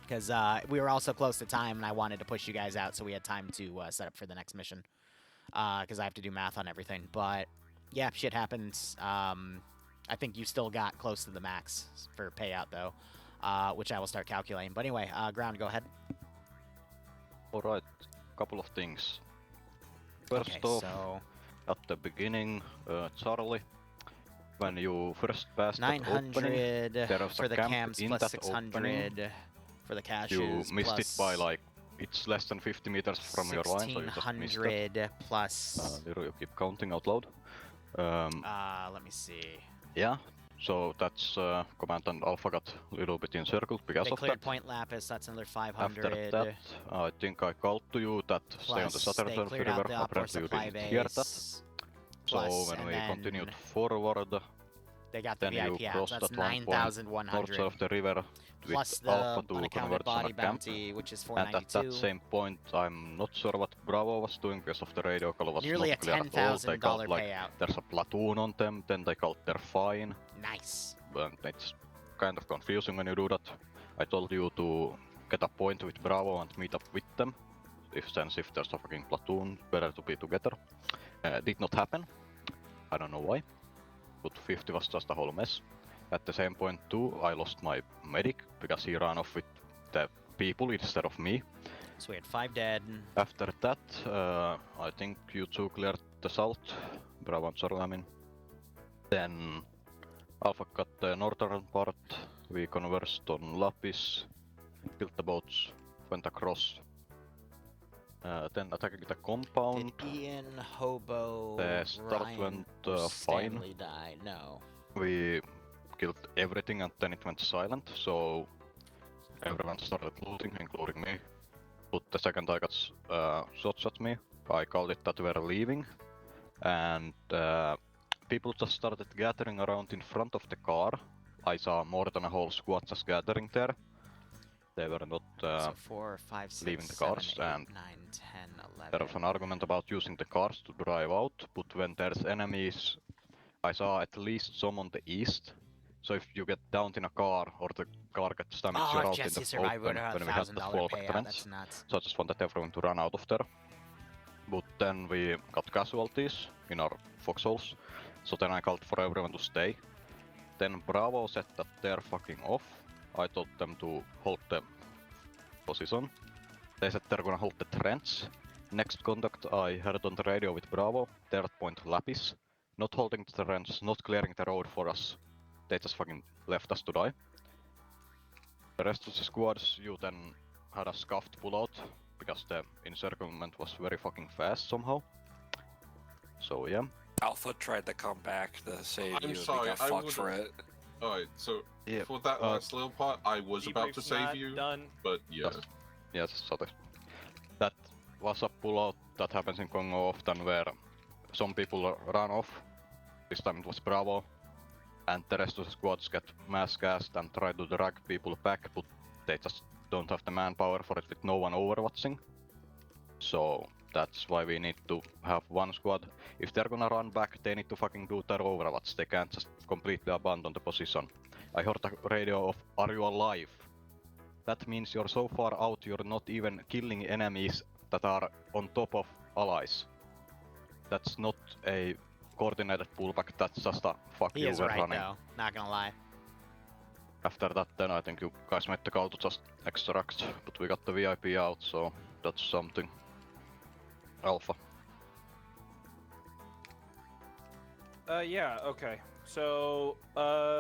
Because we were also close to time, and I wanted to push you guys out so we had time to set up for the next mission. Because I have to do math on everything. But, yeah, shit happens. I think you still got close to the max for payout, though, which I will start calculating. But anyway, Ground, go ahead. Alright, couple of things. First off, at the beginning, Charlie, when you first passed that opening, 900 there was for a the camp camps in plus that 600 opening. for the caches. You missed it by plus like, it's less than 50 meters from your line, so you just missed it. 1600 plus. Liru, you keep counting out loud. Let me see. Yeah, so that's Command and Alpha got a little bit encircled because They of cleared that. Point Lapis, that's another 500. After that, I think I called to you that stay on the southern they side of the cleared out river. the Opor Apparently you supply didn't hear that. base. So Plus, when and we then continued forward, they got the then VIP you out. crossed That's that line point north 9,100. of the river Plus with the Alpha to unaccounted converge on body a camp. bounty, which is And at 492. that same point, I'm not sure what Bravo was doing because of the radio call was Nearly not a clear at all. They $10,000 called like payout. there's a platoon on them, then they called they're fine. Nice. But it's kind of confusing when you do that. I told you to get a point with Bravo and meet up with them. If there's a fucking platoon, better to be together. Did not happen. I don't know why. But 50 was just a whole mess. At the same point too, I lost my medic because he ran off with the people instead of me. So we had 5 dead. After that, I think you two cleared the south, Bravo and Zorro, I mean. Then Alpha got the northern part, we converged on Lapis, killed the boats, went across. Then attacking the compound. Did Ian, Hobo, The start Ryan, went or fine. Stanley die? No. We killed everything and then it went silent, so everyone started looting, including me. But the second I got shots at me, I called it that we were leaving, and people just started gathering around in front of the car. I saw more than a whole squad just gathering there. They were not so 4, 5, 6, leaving the 7, cars, 8, and 9, 10, 11. there was an argument about using the cars to drive out, but when there's enemies, I saw at least some on the east. So if you get downed in a car or the car gets damaged, you're out in Jesse the survived, open would have when we had the $1,000 fallback payout. trench. That's nuts. So I just wanted everyone to run out of there. But then we got casualties in our foxholes, so then I called for everyone to stay. Then Bravo said that they're fucking off. I told them to hold the position. They said they're gonna hold the trench. Next contact I heard on the radio with Bravo, they're at Point Lapis. Not holding the trench, not clearing the road for us. They just fucking left us to die. The rest of the squads, you then had a scuffed pullout, because the encirclement was very fucking fast somehow. So yeah. Alpha tried to come back to save I'm you. sorry, and I got fucked would. for it. Alright, so Yeah, for that last little part, I was about to Debrief's save not you, done. but yeah. Yes, sorry. That was a pullout that happens in Congo often, where some people run off. This time it was Bravo, and the rest of the squads get mass gassed and try to drag people back, but they just don't have the manpower for it with no one overwatching. So that's why we need to have one squad. If they're gonna run back, they need to fucking do their overwatch. They can't just completely abandon the position. I heard a radio of, "Are you alive?" That means you're so far out you're not even killing enemies that are on top of allies. That's not a coordinated pullback, that's just a fuck He you, is we're right, running. though. Not gonna lie. After that, then I think you guys made the call to just extract, but we got the VIP out, so that's something. Alpha. Yeah, okay. So,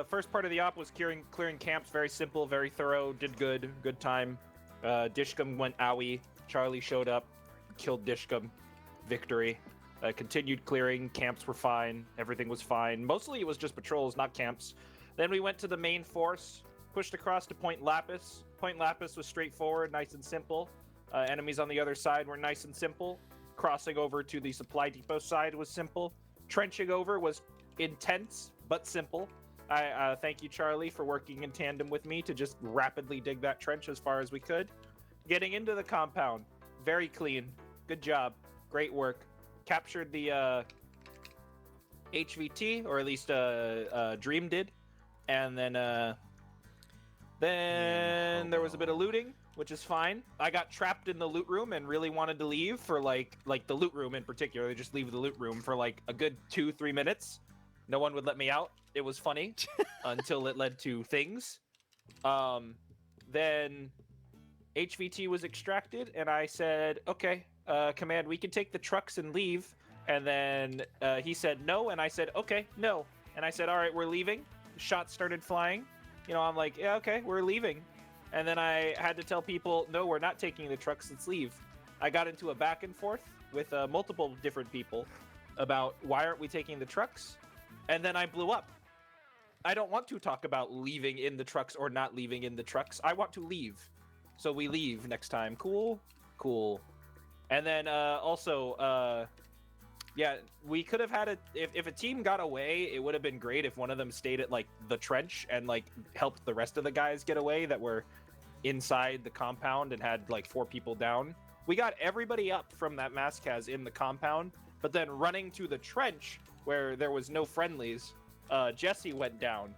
first part of the op was clearing camps. Very simple, very thorough. Did good time. Dishcom went owie. Charlie showed up, killed Dishcom. Victory. Continued clearing. Camps were fine. Everything was fine. Mostly it was just patrols, not camps. Then we went to the main force. Pushed across to Point Lapis. Point Lapis was straightforward, nice and simple. Enemies on the other side were nice and simple. Crossing over to the supply depot side was simple. Trenching over was intense, but simple. I thank you, Charlie, for working in tandem with me to just rapidly dig that trench as far as we could. Getting into the compound, very clean. Good job. Great work. Captured the HVT, or at least Dream did. And then there was a bit of looting, which is fine. I got trapped in the loot room and really wanted to leave for like the loot room in particular. Just leave the loot room for like a good 2-3 minutes. No one would let me out. It was funny until it led to things. Then HVT was extracted, and I said, "Okay, Command, we can take the trucks and leave." And then he said no, and I said, "Okay, no." and I said, all right, we're leaving. Shots started flying. You know, I'm like, yeah, okay, we're leaving. And then I had to tell people, no, we're not taking the trucks, let's leave. I got into a back and forth with multiple different people about why aren't we taking the trucks? And then I blew up. I don't want to talk about leaving in the trucks or not leaving in the trucks. I want to leave. So we leave next time. Cool? Cool. And then yeah, we could have had if a team got away, it would have been great if one of them stayed at like the trench and like helped the rest of the guys get away that were inside the compound and had like 4 people down. We got everybody up from that Mascaz in the compound, but then running to the trench where there was no friendlies, Jesse went down.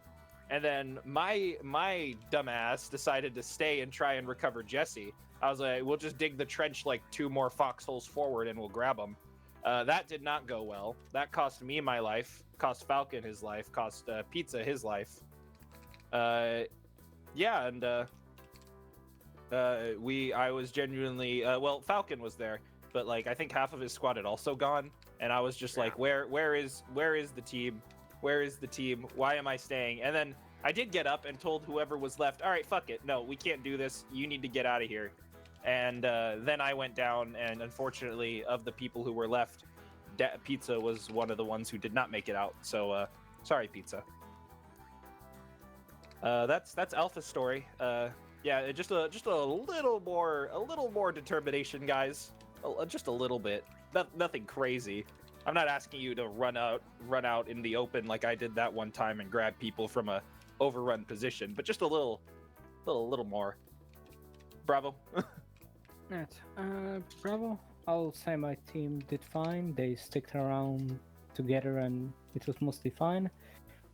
And then my dumbass decided to stay and try and recover Jesse. I was like, we'll just dig the trench like 2 more foxholes forward and we'll grab him. That did not go well. That cost me my life, cost Falcon his life, cost Pizza his life. Yeah, and I was genuinely well, Falcon was there, but like I think half of his squad had also gone, and I was just like, where is the team? Where is the team? Why am I staying? And then I did get up and told whoever was left, all right, fuck it, no, we can't do this. You need to get out of here. And then I went down, and unfortunately, of the people who were left, Pizza was one of the ones who did not make it out. So sorry, Pizza. That's Alpha's story. Yeah, just a little more determination, guys. Just a little bit. Nothing crazy. I'm not asking you to run out in the open like I did that one time and grab people from a overrun position, but just a little more. Bravo. Right. Bravo. I'll say my team did fine. They sticked around together and it was mostly fine.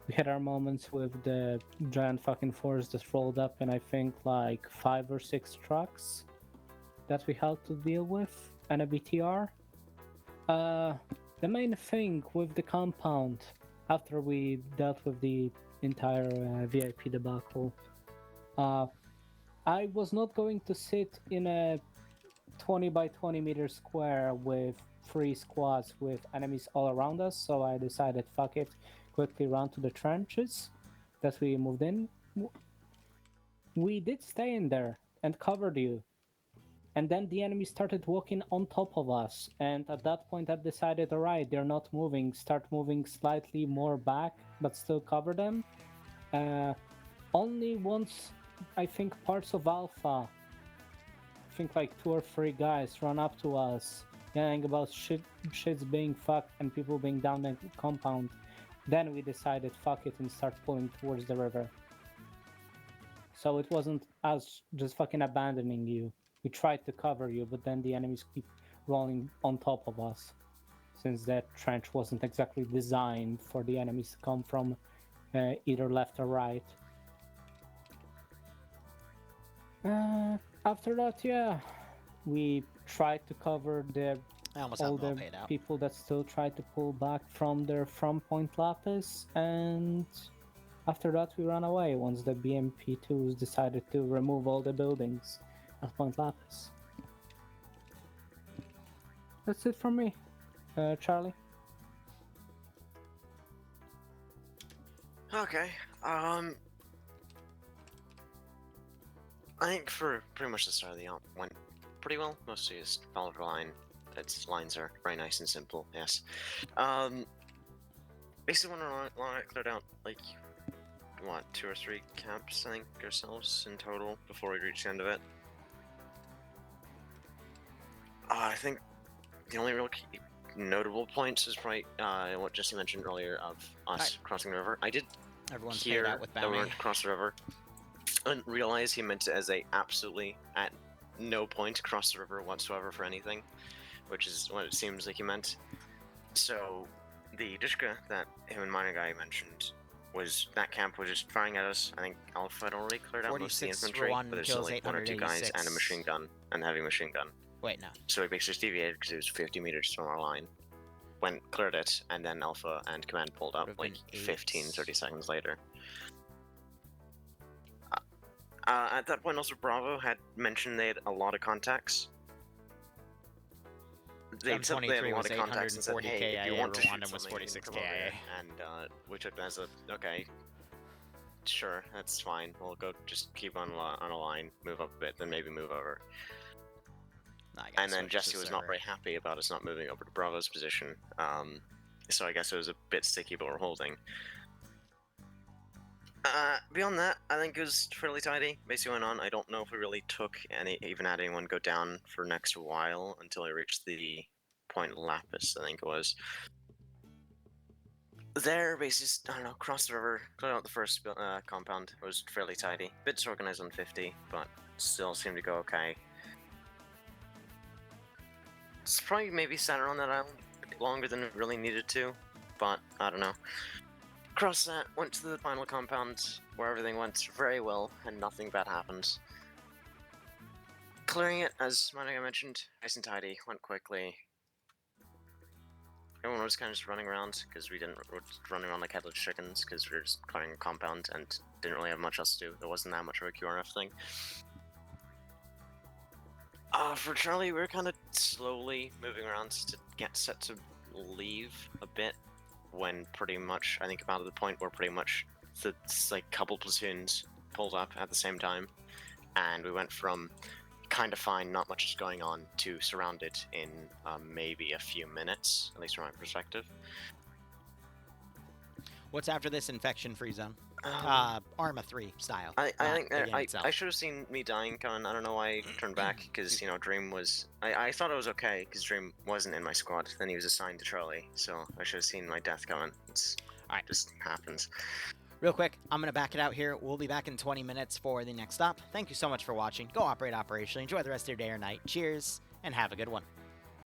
We had our moments with the giant fucking force that rolled up and I think like 5 or 6 trucks that we had to deal with and a BTR. The main thing with the compound after we dealt with the entire VIP debacle, I was not going to sit in a 20 by 20 meter square with 3 squads with enemies all around us, so I decided fuck it, quickly run to the trenches that we moved in. We did stay in there and covered you, and then the enemy started walking on top of us, and at that point I decided, alright, they're not moving, start moving slightly more back but still cover them. Only once I think parts of Alpha, I think like 2 or 3 guys run up to us yelling about shit's being fucked and people being down the compound. Then we decided fuck it and start pulling towards the river. So it wasn't us just fucking abandoning you. We tried to cover you, but then the enemies keep rolling on top of us, since that trench wasn't exactly designed for the enemies to come from either left or right. After that, yeah, we tried to cover all the people that still tried to pull back from their front point Lapis, and after that we ran away once the BMP2s decided to remove all the buildings at Point Lapis. That's it from me. Charlie? Okay, I think for pretty much the start of the op went pretty well. Mostly just followed the line. Its lines are very nice and simple, yes. Basically when I cleared out, like, what, 2 or 3 camps, I think, ourselves in total before we reached the end of it. I think the only real key notable points is probably what Jesse mentioned earlier of us crossing the river. I did hear that we weren't across the river. I didn't realize he meant it as a absolutely at no point cross the river whatsoever for anything, which is what it seems like he meant. So the Dishka that him and Minor Guy mentioned was that camp was just firing at us. I think Alpha had already cleared out most of the infantry, but there's still like 1 or 2 guys and a machine gun and a heavy machine gun. Wait, no. So we basically just deviated because it was 50 meters from our line. Went, cleared it, and then Alpha and Command pulled up like 15, 30 seconds later. At that point, also Bravo had mentioned they had a lot of contacts. they said they had a 23 lot was of contacts and said, 840 hey, if you KIA, want to shoot Rwandan was something, 46 come over KIA. here. And we took that as a, okay, sure, that's fine. We'll go just keep on a line, move up a bit, then maybe move over. And then Jesse was not very happy about us not moving over to Bravo's position. So I guess it was a bit sticky, but we're holding. Beyond that, I think it was fairly tidy. Basically went on. I don't know if we really took even had anyone go down for next while until I reached the point Lapis, I think it was. There, basically, I don't know, crossed the river, cleared out the first compound. It was fairly tidy. Bit disorganized on 50, but still seemed to go okay. It's probably maybe sat around that island a bit longer than it really needed to, but I don't know. Crossed that, went to the final compound, where everything went very well and nothing bad happened. Clearing it, as I mentioned, nice and tidy, went quickly. Everyone was kind of just running around, because we were running around like headless chickens, because we were just clearing a compound and didn't really have much else to do. There wasn't that much of a QRF thing. For Charlie, we were kind of slowly moving around to get set to leave a bit, when pretty much, I think about the point where pretty much the like couple platoons pulled up at the same time, and we went from kind of fine, not much is going on, to surrounded in maybe a few minutes, at least from my perspective. What's after this infection-free zone? Arma 3 style. I think I should have seen me dying coming. I don't know why I turned back, because, you know, Dream was... I thought it was okay, because Dream wasn't in my squad. Then he was assigned to Charlie, so I should have seen my death coming. It's just happens. Real quick, I'm going to back it out here. We'll be back in 20 minutes for the next stop. Thank you so much for watching. Go operate operationally. Enjoy the rest of your day or night. Cheers, and have a good one.